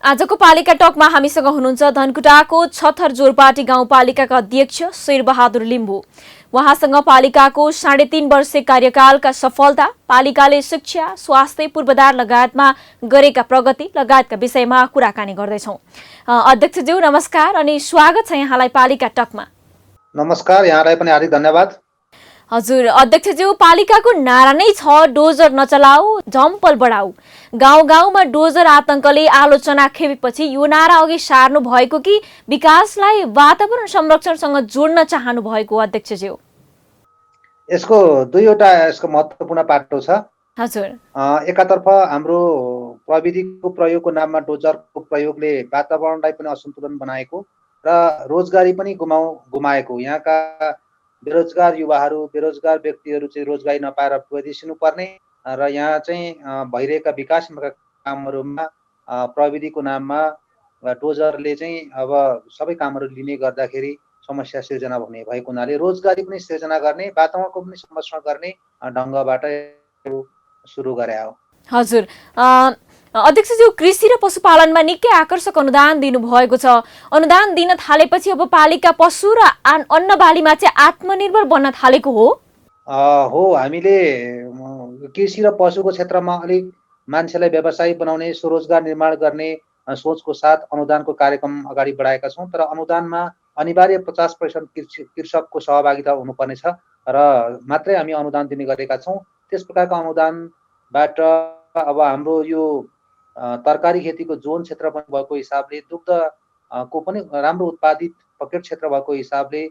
आजको पालिका टकमा हामीसँग हुनुहुन्छ धनकुटाको छथर जोरपाटी गाउँपालिकाका अध्यक्ष शेरबहादुर लिम्बू। उहाँसँग पालिकाको 3.5 वर्षे कार्यकालका सफलता, पालिकाले शिक्षा, स्वास्थ्य, पूर्वाधार लगायतमा गरेका प्रगति लगायतका विषयमा कुराकानी गर्दैछौँ। अध्यक्षज्यू नमस्कार अनि स्वागत छ यहाँलाई पालिका टकमा। नमस्कार, यहाँलाई पनि हार्दिक धन्यवाद। हजुर अध्यक्षज्यू, पालिकाको नारा नै छ डोजर नचलाऊ झम्पल बढाऊ। गाउँ गाउँमा डोजर आतंकले आलोचना खेपेपछि यो नारा अघि सार्नु भएको कि विकासलाई वातावरण संरक्षणसँग जोड्न चाहनु भएको अध्यक्षज्यू? यसको दुईवटा यसको महत्त्वपूर्ण पाटो छ। हजुर, एकातर्फ हाम्रो प्रविधिको प्रयोगको नाममा डोजरको प्रयोगले वातावरणलाई पनि असन्तुलन बनाएको र रोजगारी पनि गुमाएको। यहाँका बेरोजगार युवाहरू, बेरोजगार व्यक्तिहरू चाहिँ रोजगारी नपाएर प्रवेशिनु पर्ने र यहाँ चाहिँ भइरहेका विकासका कामहरूमा प्रविधिको नाममा डोजरले चाहिँ अब सबै कामहरू लिने गर्दाखेरि समस्या सिर्जना हुने भएको हुनाले रोजगारी पनि सिर्जना गर्ने, वातावरणको पनि संरक्षण गर्ने ढङ्गबाट सुरु गरे हो। हजुर अध्यक्षज्यू, कृषि र पशुपालनमा निकै आकर्षक अनुदान दिनुभएको छ। अनुदान दिन थालेपछि अब पालिका पशु र अन्नबालीमा चाहिँ आत्मनिर्भर बन्न थालेको हो। हामीले कृषि र पशुको क्षेत्रमा अलिक मान्छेलाई व्यवसायी बनाउने, स्वरोजगार निर्माण गर्ने सोचको साथ अनुदानको कार्यक्रम अगाडि बढाएका छौँ। तर अनुदानमा अनिवार्य 50% कृषकको सहभागिता हुनुपर्नेछ र मात्रै हामी अनुदान दिने गरेका छौँ। त्यस प्रकारको अनुदानबाट अब हाम्रो यो तरकारी खेतीको जोन क्षेत्र पनि भएको हिसाबले, दुग्धको पनि राम्रो उत्पादित पकेट क्षेत्र भएको हिसाबले,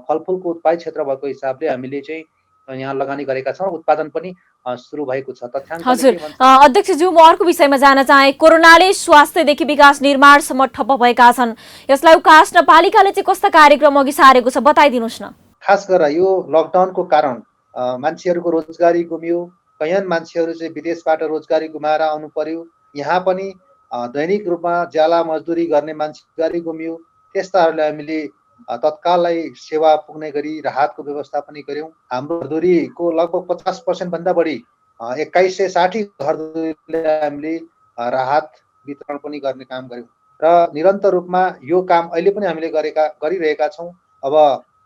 फलफुलको उत्पादित क्षेत्र भएको हिसाबले हामीले चाहिँ यहाँ लगानी गरेका छौँ। उत्पादन पनि सुरु भएको छ। तथ्याङ्क हजुर अध्यक्षज्यू, म अर्को विषयमा जान चाहे। कोरोनाले स्वास्थ्यदेखि विकास निर्माणसम्म ठप्प भएका छन्। यसलाई उकास्न पालिकाले चाहिँ कस्ता कार्यक्रम अघि सारेको छ बताइदिनुहोस् न। खास गरेर यो लकडाउनको कारण मान्छेहरूको रोजगारी गुमियो। कैयन मान्छेहरू चाहिँ विदेशबाट रोजगारी गुमाएर आउनु पर्यो। यहाँ पनि दैनिक रूपमा ज्याला मजदुरी गर्ने मान्छे रोजगारी गुमियो। त्यस्ताहरूलाई हामीले तत्काललाई सेवा पुग्ने गरी राहतको व्यवस्था पनि गर्यौँ। हाम्रो घरधुरीको लगभग 50% भन्दा बढी 2160 घरधुरीलाई हामीले राहत वितरण पनि गर्ने काम गर्यौँ र निरन्तर रूपमा यो काम अहिले पनि हामीले गरिरहेका छौँ। अब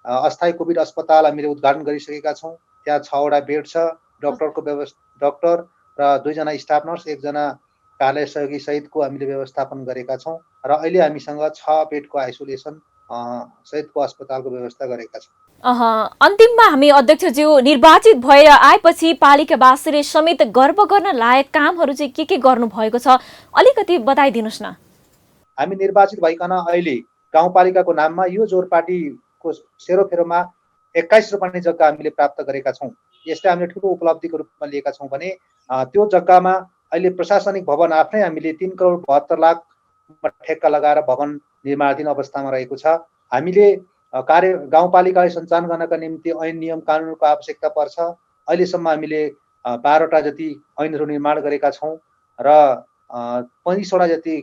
अस्थायी कोभिड अस्पताल हामीले उद्घाटन गरिसकेका छौँ। त्यहाँ 6 वटा बेड छ। डाक्टरको डाक्टर र 2 जना स्टाफ नर्स, 1 जना कार्यालय सहयोगी सहितको हामीले व्यवस्थापन गरेका छौँ र अहिले हामीसँग 6 बेडको आइसोलेसन सहितको अस्पतालको व्यवस्था गरेका छौँ। अन्तिममा हामी अध्यक्षज्यू निर्वाचित भएर आएपछि पालिकावासीले समेत गर्व गर्न लायक कामहरू चाहिँ के गर्नु भएको छ अलिकति बताइदिनुहोस् न। हामी निर्वाचित भइकन अहिले गाउँपालिकाको नाममा यो जोरपाटीको सेरोफेरोमा 21 रोपनी जग्गा हामीले प्राप्त गरेका छौँ। यसलाई हामीले ठुलो उपलब्धिको रूपमा लिएका छौँ भने त्यो जग्गामा अहिले प्रशासनिक भवन आफ्नै हामीले 3 करोड 72 लाख ठेक्का लगाएर भवन निर्माणाधीन अवस्थामा रहेको छ। हामीले गाउँपालिकालाई सञ्चालन गर्नका निम्ति ऐन नियम कानुनको आवश्यकता पर्छ। अहिलेसम्म हामीले 12 वटा जति ऐनहरू निर्माण गरेका छौँ र 25 वटा जति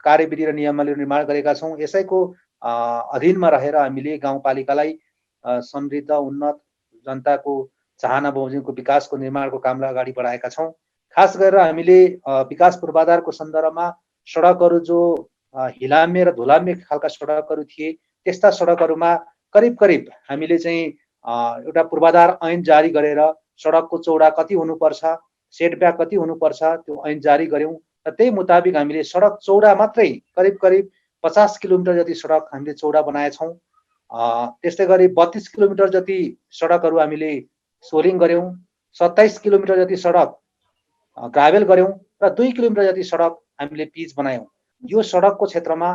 कार्यविधि र नियमावली निर्माण गरेका छौँ। यसैको अधीनमा रहेर हामीले गाउँपालिकालाई समृद्ध उन्नत जनताको चाहना बमोजिमको विकासको निर्माणको कामलाई अगाडि बढाएका छौँ। खास गरेर हामीले विकास पूर्वाधारको सन्दर्भमा सडकहरू जो हिलाम्य र धुलाम्य खालका सडकहरू थिए त्यस्ता सडकहरूमा करिब हामीले चाहिँ एउटा पूर्वाधार ऐन जारी गरेर सडकको चौडा कति हुनुपर्छ, सेटब्याक कति हुनुपर्छ त्यो ऐन जारी गर्यौँ र त्यही मुताबिक हामीले सडक चौडा मात्रै करिब 50 किलोमिटर जति सडक हामीले चौडा बनाएछौँ। त्यस्तै गरी 32 किलोमिटर जति सडकहरू हामीले सोलिङ गर्यौँ, 27 किलोमिटर जति सडक ग्राभेल गर्यौँ र 2 किलोमिटर जति सडक हामीले पिच बनायौँ। यो सडकको क्षेत्रमा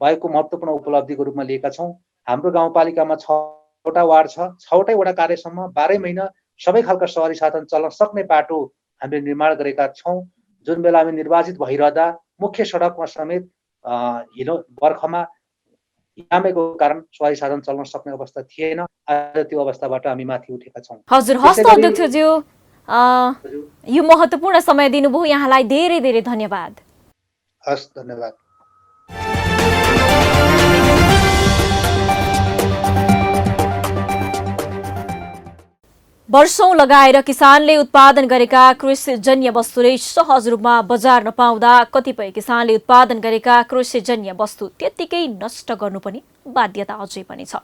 भएको महत्त्वपूर्ण उपलब्धिको रूपमा लिएका छौँ। हाम्रो गाउँपालिकामा 6 वटा वार्ड छ। 6 वटा कार्यसम्म 12 महिना सबै खालका सवारी साधन चल्न सक्ने बाटो हामीले निर्माण गरेका छौँ। जुन बेला हामी निर्वाचित भइरहँदा मुख्य सडकमा समेत हिलो बर्खामा हिलामेको कारण सवारी साधन चल्न सक्ने अवस्था थिएन। आज त्यो अवस्थाबाट हामी माथि उठेका छौँ। हजुर, हस्त अध्यक्षज्यू, यो महत्त्वपूर्ण समय दिनुभयो, यहाँलाई धेरै धेरै धन्यवाद। हस्, धन्यवाद। वर्षौं लगाएर किसानले उत्पादन गरेका कृषिजन्य वस्तुले सहज रूपमा बजार नपाउँदा कतिपय किसानले उत्पादन गरेका कृषिजन्य वस्तु त्यत्तिकै नष्ट गर्नु पनि बाध्यता अझै पनि छ।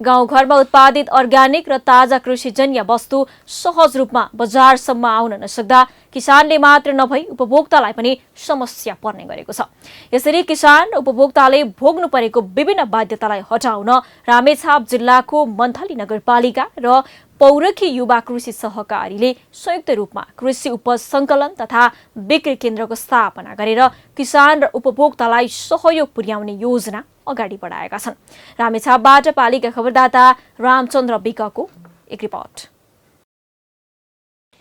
गाउँघरमा उत्पादित अर्ग्यानिक र ताजा कृषिजन्य वस्तु सहज रूपमा बजारसम्म आउन नसक्दा किसानले मात्र नभई उपभोक्तालाई पनि समस्या पर्ने गरेको छ। यसरी किसान उपभोक्ताले भोग्नु परेको विभिन्न बाध्यतालाई हटाउन रामेछाप जिल्लाको मन्थली नगरपालिका र पौरखी युवा कृषि सहकारीले संयुक्त रूपमा कृषि उपज संकलन तथा बिक्री केन्द्रको स्थापना गरेर किसान र उपभोक्तालाई सहयोग पुर्याउने योजना अगाडि बढाएका छन्। रामेछापबाट पालिका खबरदाता रामचन्द्र विकको एक रिपोर्ट।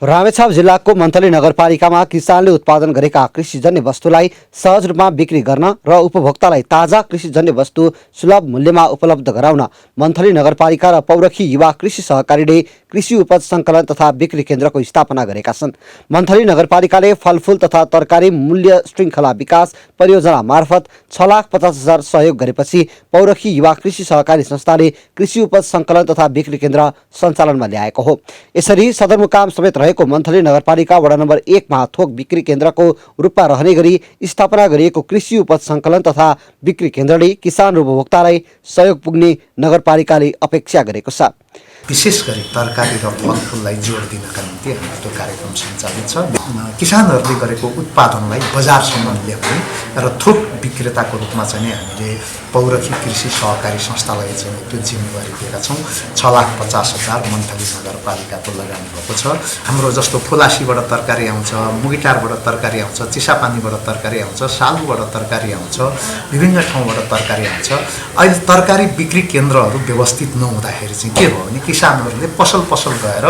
रामेछाप जिल्लाको मन्थली नगरपालिकामा किसानले उत्पादन गरेका कृषिजन्य वस्तुलाई सहज रूपमा बिक्री गर्न र उपभोक्तालाई ताजा कृषिजन्य वस्तु सुलभ मूल्यमा उपलब्ध गराउन मन्थली नगरपालिका र पौरखी युवा कृषि सहकारीले कृषि उपज संकलन तथा बिक्री केन्द्रको स्थापना गरेका छन्। मन्थली नगरपालिकाले फलफूल तथा तरकारी मूल्य श्रृङ्खला विकास परियोजना मार्फत 6,50,000 सहयोग गरेपछि पौरखी युवा कृषि सहकारी संस्थाले कृषि उपज संकलन तथा बिक्री केन्द्र सञ्चालनमा ल्याएको हो। यसरी सदरमुकाम समेत रहेको मन्थली नगरपालिका वडा नम्बर 1 मा थोक बिक्री केन्द्रको रूपमा रहने गरी स्थापना गरिएको कृषि उपज संकलन तथा बिक्री केन्द्रले किसान र उपभोक्तालाई सहयोग पुग्ने नगरपालिकाले अपेक्षा गरेको छ। विशेष गरी तरकारी र फलफुललाई जोड दिनका निम्ति हाम्रो त्यो कार्यक्रम सञ्चालित छ। किसानहरूले गरेको उत्पादनलाई बजारसम्म ल्याउने र थोक विक्रेताको रूपमा चाहिँ हामीले पौरखी कृषि सहकारी संस्थालाई चाहिँ त्यो जिम्मेवारी दिएका छौँ। 6,50,000 मन्थली नगरपालिकाको लगानी भएको छ। हाम्रो जस्तो फुलासीबाट तरकारी आउँछ, मुगिटारबाट तरकारी आउँछ, चिसापानीबाट तरकारी आउँछ, सालुबाट तरकारी आउँछ, विभिन्न ठाउँबाट तरकारी आउँछ। अहिले तरकारी बिक्री केन्द्रहरू व्यवस्थित नहुँदाखेरि चाहिँ के हो भयो भने किसानहरूले पसल गएर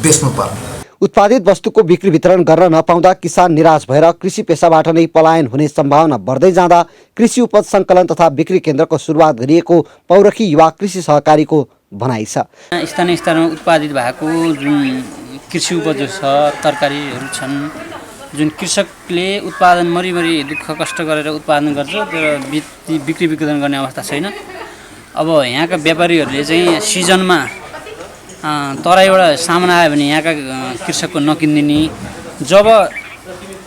बेच्नुपर्ने। उत्पादित वस्तुको बिक्री वितरण गर्न नपाउँदा किसान निराश भएर कृषि पेसाबाट नै पलायन हुने सम्भावना बढ्दै जाँदा कृषि उपज सङ्कलन तथा बिक्री केन्द्रको सुरुवात गरिएको पौरखी युवा कृषि सहकारीको भनाइ छ। स्थानीय स्तरमा उत्पादित भएको जुन कृषि उपज छ, तरकारीहरू छन्, जुन कृषकले उत्पादन मरिमरि दुःख कष्ट गरेर उत्पादन गर्छ तर बिक्री वितरण गर्ने अवस्था छैन। अब यहाँका व्यापारीहरूले चाहिँ सिजनमा तराईबाट सामान आयो भने यहाँका कृषकको नकिनिदिने, जब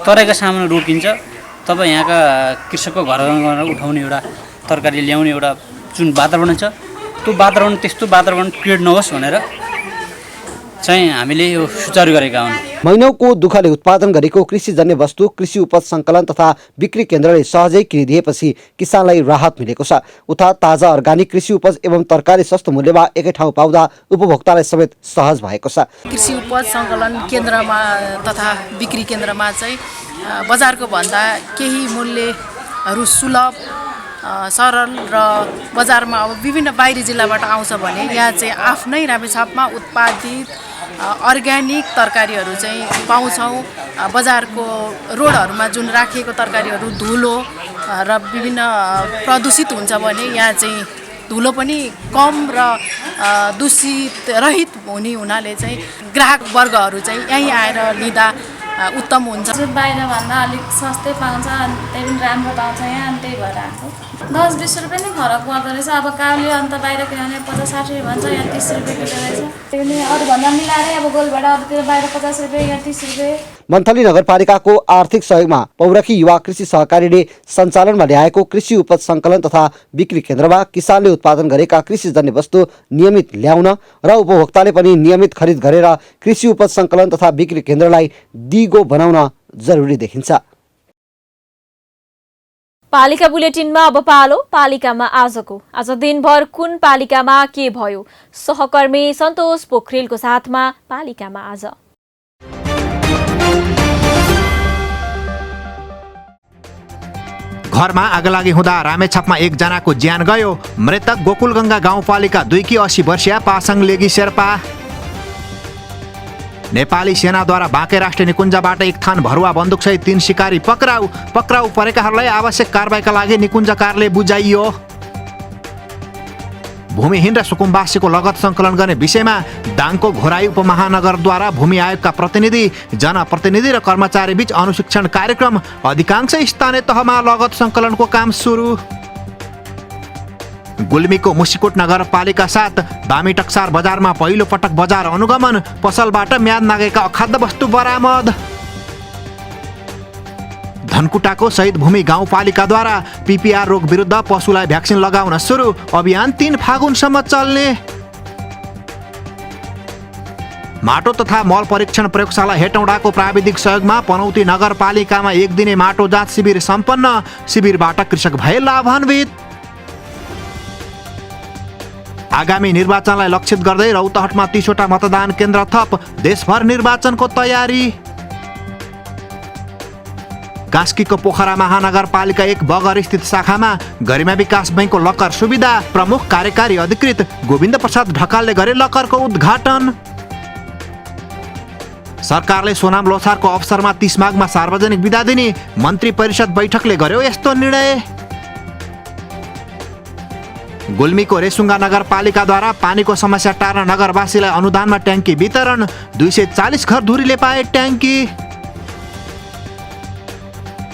तराईका सामान रोकिन्छ तब यहाँका कृषकको घर उठाउने एउटा तरकारी ल्याउने एउटा जुन वातावरण छ त्यो वातावरण त्यस्तो वातावरण क्रिएट नहोस् भनेर चाहिँ हामीले यो सुचारू गरेका हुन्। महिनौको दुःखले उत्पादन गरेको कृषिजन्य वस्तु कृषि उपज सङ्कलन तथा बिक्री केन्द्रले सहजै किनिदिएपछि किसानलाई राहत मिलेको छ। उता ताजा अर्गानिक कृषि उपज एवं तरकारी सस्तो मूल्यमा एकै ठाउँ पाउँदा उपभोक्तालाई समेत सहज भएको छ। कृषि उपज सङ्कलन केन्द्रमा तथा बिक्री केन्द्रमा चाहिँ बजारको भन्दा केही मूल्यहरू सुलभ सरल र बजारमा अब विभिन्न बाहिरी जिल्लाबाट आउँछ भने यहाँ चाहिँ आफ्नै रामेछापमा उत्पादित अर्ग्यानिक तरकारीहरू चाहिँ पाउँछौँ। बजारको रोडहरूमा जुन राखिएको तरकारीहरू धुलो र विभिन्न प्रदूषित हुन्छ भने यहाँ चाहिँ धुलो पनि कम र दूषित रहित हुनाले चाहिँ ग्राहक वर्गहरू चाहिँ यहीँ आएर लिँदा उत्तम हुन्छ। बाहिरभन्दा अलिक सस्तै पाउँछ अनि त्यही पनि राम्रो पाउँछ यहाँ, अनि त्यही भएर आएको। 10-20 रुपियाँ नै फरक पर्दो रहेछ। अब काउली अन्त बाहिर किनभने 50-60 भन्छ, यहाँ 30 रुपियाँ किलो रहेछ। त्यही पनि अरूभन्दा मिलाएरै अब गोलबाट अरूतिर बाहिर 50 रुपियाँ, यहाँ 30 रुपियाँ। मन्थली नगरपालिकाको आर्थिक सहयोगमा पौरखी युवा कृषि सहकारीले सञ्चालनमा ल्याएको कृषि उपज सङ्कलन तथा बिक्री केन्द्रमा किसानले उत्पादन गरेका कृषिजन्य वस्तु नियमित ल्याउन र उपभोक्ताले पनि नियमित खरिद गरेर कृषि उपज सङ्कलन तथा बिक्री केन्द्रलाई दिगो बनाउन जरुरी देखिन्छ। पालिका बुलेटिनमा अब पालो पालिकामा आजको। आज दिनभर कुन पालिकामा के भयो, सहकर्मी सन्तोष पोखरेलको साथमा पालिकामा आज। घरमा आगलागी हुँदा रामेछापमा एकजनाको ज्यान गयो। मृतक गोकुलगङ्गा गाउँपालिका 2 की 80 वर्षीय पासाङ लेगी शेर्पा। नेपाली सेनाद्वारा बाँके राष्ट्रिय निकुञ्जबाट एक थान भरुवा बन्दुकसहित 3 शिकारी पक्राउ परेकाहरूलाई आवश्यक कारबाहीका लागि निकुञ्जकारले बुझाइयो। भूमिहीन र सुकुम्बासीको लगत सङ्कलन गर्ने विषयमा दाङको घोराई उपमहानगरद्वारा भूमि आयोगका प्रतिनिधि, जनप्रतिनिधि र कर्मचारी बीच अनुशिक्षण कार्यक्रम। अधिकांश स्थानीय तहमा लगत सङ्कलनको काम सुरु। गुल्मीको मुसिकोट नगरपालिका 7 बामी टक्सार बजारमा पहिलो पटक बजार अनुगमन। पसलबाट म्याद नागेका अखाद्य वस्तु बरामद। धनकुटाको शहीद भूमि गाउँपालिकाद्वारा पीपीआर रोग विरुद्ध पशुलाई भ्याक्सिन लगाउन सुरु। अभियान 3 फागुनसम्म चल्ने। माटो तथा मल परीक्षण प्रयोगशाला हेटौडाको प्राविधिक सहयोगमा पनौती नगरपालिकामा 1 दिने माटो जाँच शिविर सम्पन्न। शिविरबाट कृषक भए लाभान्वित। आगामी निर्वाचनलाई लक्षित गर्दै रौतहटमा 30 वटा मतदान केन्द्र थप। देशभर निर्वाचनको तयारी। कास्कीको पोखरा महानगरपालिका 1 बगर स्थित शाखामा गरिमा विकास बैंकको लकर सुविधा। प्रमुख कार्यकारी अधिकृत गोविन्द प्रसाद ढकालले गरे लकरको उद्घाटन। सरकारले सोनाम लोछारको अवसरमा 30 माघमा सार्वजनिक बिदा दिने मन्त्री परिषद बैठकले गर्यो यस्तो निर्णय। गुल्मीको रेसुङ्गा नगरपालिकाद्वारा पानीको समस्या टार्न नगरवासीलाई अनुदानमा ट्याङ्की वितरण। 240 घर धुरीले पाए ट्याङ्की।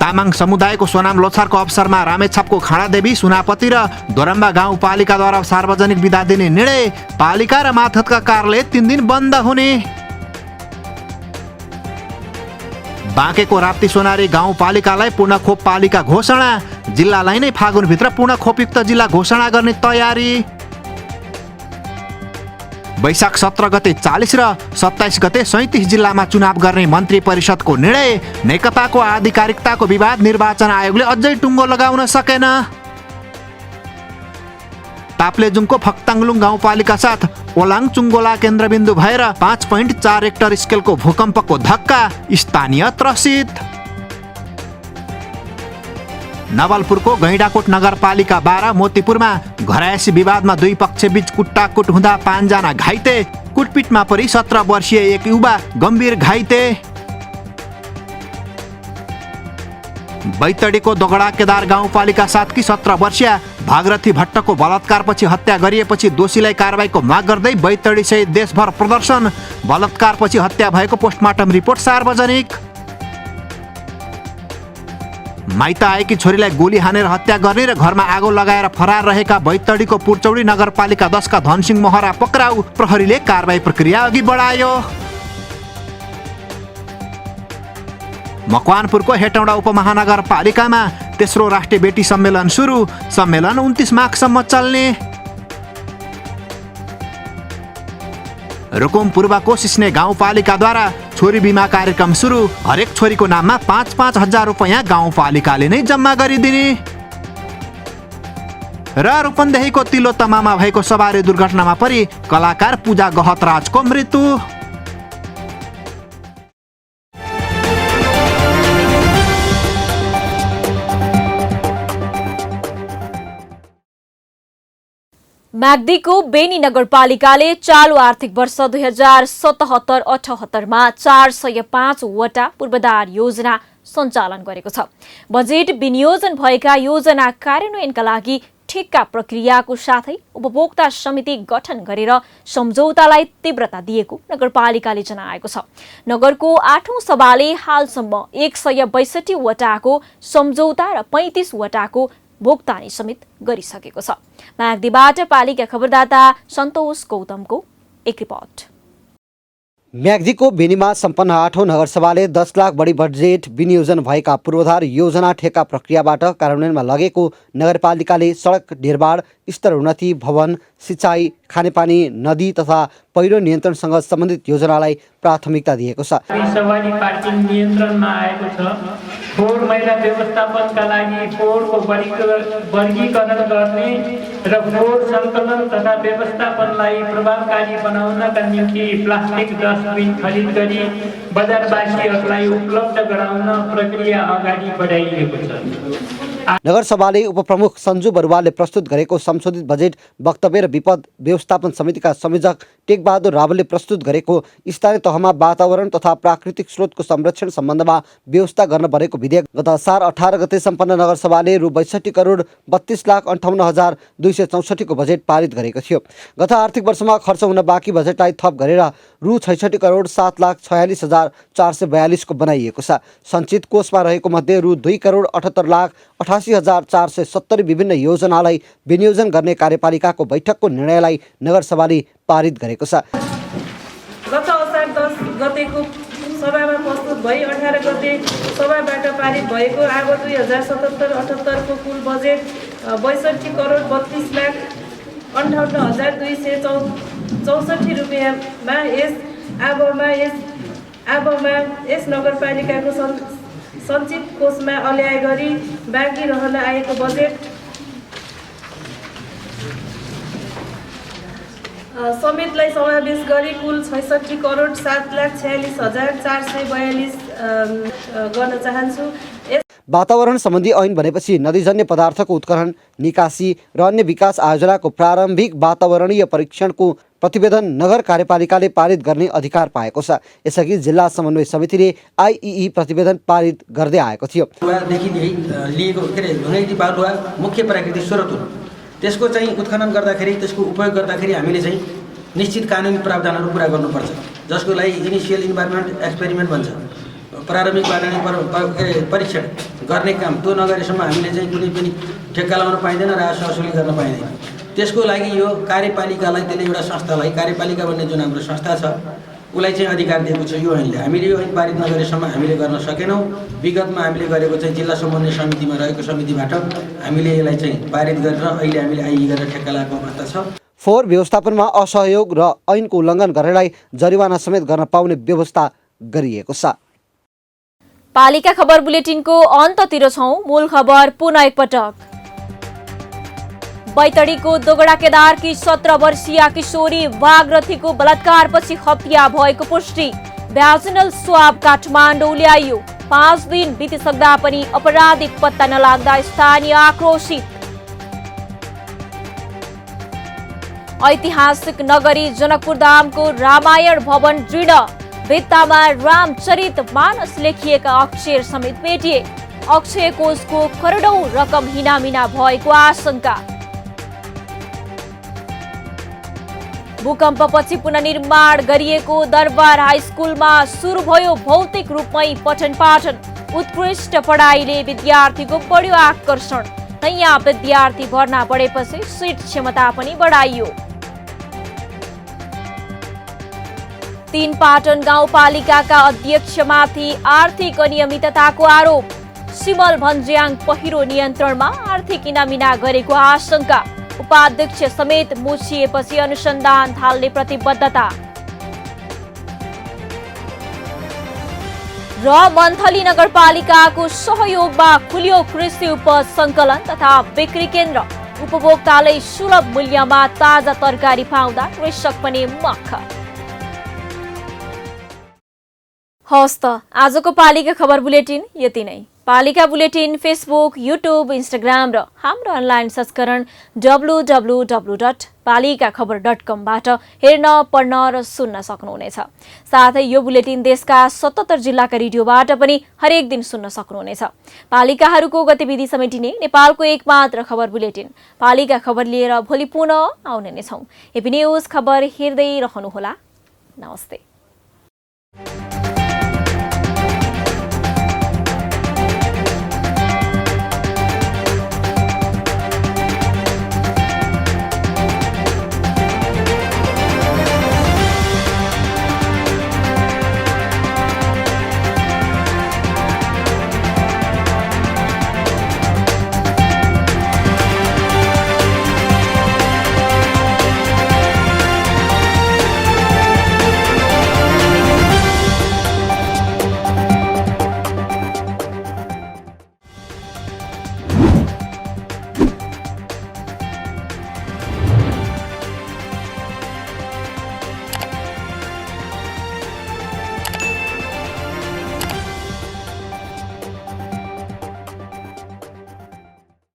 तामाङ समुदायको सोनाम लोछारको अवसरमा रामेछापको खाँडादेवी, सुनापति र दोरम्बा गाउँपालिकाद्वारा सार्वजनिक बिदा दिने निर्णय। पालिका र माथतका कार्यालय 3 दिन बन्द हुने। बाँकेको राप्ती सोनारी गाउँपालिकालाई पूर्ण खोप पालिका घोषणा। जिल्लालाई नै फागुनभित्र पूर्ण खोपयुक्त जिल्ला घोषणा गर्ने तयारी। वैशाख 17 गते 40 र 27 गते 37 जिल्लामा चुनाव गर्ने मन्त्री परिषदको निर्णय। नेकपाको आधिकारिकताको विवाद निर्वाचन आयोगले अझै टुङ्गो लगाउन सकेन। ताप्लेजुङको फक्ताङलुङ गाउँपालिका 7 ओलाङ चुङ्गोला केन्द्रबिन्दु भएर 5.4 रेक्टर स्केलको भूकम्पको धक्का। स्थानीय त्रसित। नवलपुरको गैंडाकोट नगरपालिका 12 मोतीपुरमा घरायसी विवादमा दुई पक्षबीच कुट्टाकुट हुँदा 5 जना घाइते, कुटपिटमा परि 17 वर्षीय एक युवा गम्भीर घाइते। बैतडीको दोगडा केदार गाउँपालिका 7 की 17 वर्षीय भागरथी भट्टको बलात्कारपछि हत्या गरिएपछि दोषीलाई कारबाहीको माग गर्दै बैतडी सहित देशभर प्रदर्शन। बलात्कारपछि हत्या भएको पोस्टमार्टम रिपोर्ट सार्वजनिक। माइत आएकी छोरीलाई गोली हानेर हत्या गर्ने र घरमा आगो लगाएर फरार रहेका बैतडीको पुर्चौडी नगरपालिका 10 का धनसिंह महरा पक्राउ। प्रहरीले कारबाही प्रक्रिया अघि बढायो। मकवानपुरको हेटौँडा उपमहानगरपालिकामा तेस्रो राष्ट्रिय बेटी सम्मेलन सुरु। सम्मेलन 29 माघसम्म चल्ने। रुकुम पूर्वको सिस्ने गाउँपालिकाद्वारा छोरी बिमा कार्यक्रम सुरु। हरेक छोरीको नाममा 5-5 हजार रुपैयाँ गाउँपालिकाले नै जम्मा गरिदिने। र रूपन्देहीको तिलोत्तमामा भएको सवारी दुर्घटनामा परि कलाकार पूजा गहतराजको मृत्यु। म्याग्दीको बेनी नगरपालिकाले चालु आर्थिक वर्ष 2077-78 मा 405 वटा पूर्वाधार योजना सञ्चालन गरेको छ। बजेट विनियोजन भएका योजना कार्यान्वयनका लागि ठेक्का प्रक्रियाको साथै उपभोक्ता समिति गठन गरेर सम्झौतालाई तीव्रता दिएको नगरपालिकाले जनाएको छ। नगरको 8औं सभाले हालसम्म 162 वटाको सम्झौता र 35 वटाको भुक्तानी समेत गरिसकेको छ। म्याग्दीबाट पालिका खबरदाता सन्तोष गौतमको एक रिपोर्ट। म्याग्दीको बेनीमा सम्पन्न 8औं नगरसभाले 10 लाख बढी बजेट विनियोजन भएका पूर्वाधार योजना ठेक्का प्रक्रियाबाट कार्यान्वयनमा लगेको नगरपालिकाले सडक निर्माण, स्तर उन्नति, भवन, सिँचाइ, खानेपानी, नदी तथा पहिरो नियन्त्रणसँग सम्बन्धित योजनालाई प्राथमिकता दिएको छ। सवारी पार्किङ नियन्त्रणमा आएको छ। फोहोर मैला व्यवस्थापनका लागि फोहोरको वर्गीकरण गर्ने र फोहोर सङ्कलन तथा व्यवस्थापनलाई प्रभावकारी बनाउनका निम्ति प्लास्टिक डस्टबिन खरिद गरी बजारवासीहरूलाई उपलब्ध गराउन प्रक्रिया अगाडि बढाइएको छ। नगरसभाले उपप्रमुख सञ्जु बरुवालले प्रस्तुत गरेको संशोधित बजेट वक्तव्य र विपद व्यवस्थापन समितिका संयोजक टेकबहादुर रावलले प्रस्तुत गरेको स्थानीय तहमा वातावरण तथा प्राकृतिक स्रोतको संरक्षण सम्बन्धमा व्यवस्था गर्न बनेको विधेयक गत असार 18 गते सम्पन्न नगरसभाले रु 62 करोड 32,58,264 को बजेट पारित गरेको थियो। गत आर्थिक वर्षमा खर्च हुन बाँकी बजेटलाई थप गरेर रु 66 करोड 7,46,442 को बनाइएको छ। सञ्चित कोषमा रहेको मध्ये रु 2 करोड 78,88,470 विभिन्न योजनालाई विनियोजन गर्ने कार्यपालिकाको बैठकको निर्णयलाई नगरसभाले पारित गरेको छ। गत असार 10 गतेको सभामा प्रस्तुत भई 18 गते सभाबाट पारित भएको अब 2077-78 को कुल बजेट 62 करोड 32,58,264 रुपैयाँमा यस नगरपालिकाको सञ्चित कोषमा अल्याए गरी बाँकी रहन आएको बजेट समेतलाई समावेश गरी कुल 66 करोड 7,46,442 गर्न चाहन्छु। वातावरण सम्बन्धी ऐन भनेपछि नदीजन्य पदार्थको उत्खनन, निकासी र अन्य विकास आयोजनाको प्रारम्भिक वातावरणीय परीक्षणको प्रतिवेदन नगर कार्यपालिकाले पारित गर्ने अधिकार पाएको छ। यसअघि जिल्ला समन्वय समितिले आइई प्रतिवेदन पारित गर्दै आएको थियो। लिएको ढुङ्गाइटी बालुवा मुख्य प्राकृतिक स्रोत हो। त्यसको चाहिँ उत्खनन गर्दाखेरि, त्यसको उपयोग गर्दाखेरि हामीले चाहिँ निश्चित कानुनी प्रावधानहरू पुरा गर्नुपर्छ, जसको लागि इनिसियल इन्भाइरोमेन्ट एक्सपेरिमेन्ट भन्छ। प्रारम्भिक वातावरण परीक्षण गर्ने काम त्यो नगरेसम्म हामीले चाहिँ कुनै पनि ठेक्का लगाउन पाइँदैन, राजस्व असुली गर्न पाइँदैन। त्यसको लागि यो कार्यपालिकालाई, त्यसले एउटा संस्थालाई, कार्यपालिका भन्ने जुन हाम्रो संस्था छ उसलाई चाहिँ अधिकार दिएको छ यो ऐनले। हामीले यो ऐन पारित नगरेसम्म हामीले गर्न सकेनौँ। विगतमा हामीले गरेको चाहिँ जिल्ला समन्वय समितिमा रहेको समितिबाट हामीले यसलाई चाहिँ पारित गरेर अहिले हामीले आइई गरेर ठेक्का लगाएको अवस्था छ। फोहोर व्यवस्थापनमा असहयोग र ऐनको उल्लङ्घन गर्नेलाई जरिवाना समेत गर्न पाउने व्यवस्था गरिएको छ। पालिका खबर बुलेटिनको अन्ततिर छौं। मूल खबर पुनः एकपटक। बैतडीको दोगडा केदारकी 17 वर्षीय किशोरी भागरथीको बलात्कारपछि हत्या भएको पुष्टि। भ्याजिनल स्वाब काठमाडौँ ल्याइयो। 5 दिन बितिसक्दा पनि अपराधिक पत्ता नलाग्दा स्थानीय आक्रोशित। ऐतिहासिक नगरी जनकपुर धामको रामायण भवन दृढ, भित्तामा रामचरित मानस लेखिएका अक्षर समेत भेटिए। अक्षय कोषको करोडौं रकम हिनामिना भएको आशंका। भूकम्पपछि पुनर्निर्माण गरिएको दरबार हाई स्कुलमा सुरु भयो भौतिक रूपमै पठन पाठन। उत्कृष्ट पढाइले विद्यार्थीको बढ्यो आकर्षण। नयाँ विद्यार्थी भर्ना बढेपछि सिट क्षमता पनि बढाइयो। 3 पाटन गाउँपालिकाका अध्यक्षमाथि आर्थिक अनियमितताको आरोप। सिमल भन्ज्याङ पहिरो नियन्त्रणमा आर्थिक इनामिना गरेको आशंका। उपाध्यक्ष समेत मुछिएपछि अनुसन्धान थाल्ने प्रतिबद्धता। र मन्थली नगरपालिकाको सहयोगमा खुल्यो कृषि उपज संकलन तथा बिक्री केन्द्र। उपभोक्ताले सुलभ मूल्यमा ताजा तरकारी पाउँदा कृषक पनि मख। हवस् त आजको पालिका खबर बुलेटिन यति नै। पालिका बुलेटिन फेसबुक, युट्युब, इन्स्टाग्राम र हाम्रो अनलाइन संस्करण www.palikakhbar.com बाट हेर्न, पढ्न र सुन्न सक्नुहुनेछ। साथै यो बुलेटिन देशका 77 जिल्लाका रेडियोबाट पनि हरेक दिन सुन्न सक्नुहुनेछ। पालिकाहरूको गतिविधि समेटिने नेपालको एकमात्र खबर बुलेटिन पालिका खबर लिएर भोलि पुनः आउने नै छौं। एपी न्यूज खबर हेर्दै रहनुहोला। नमस्ते।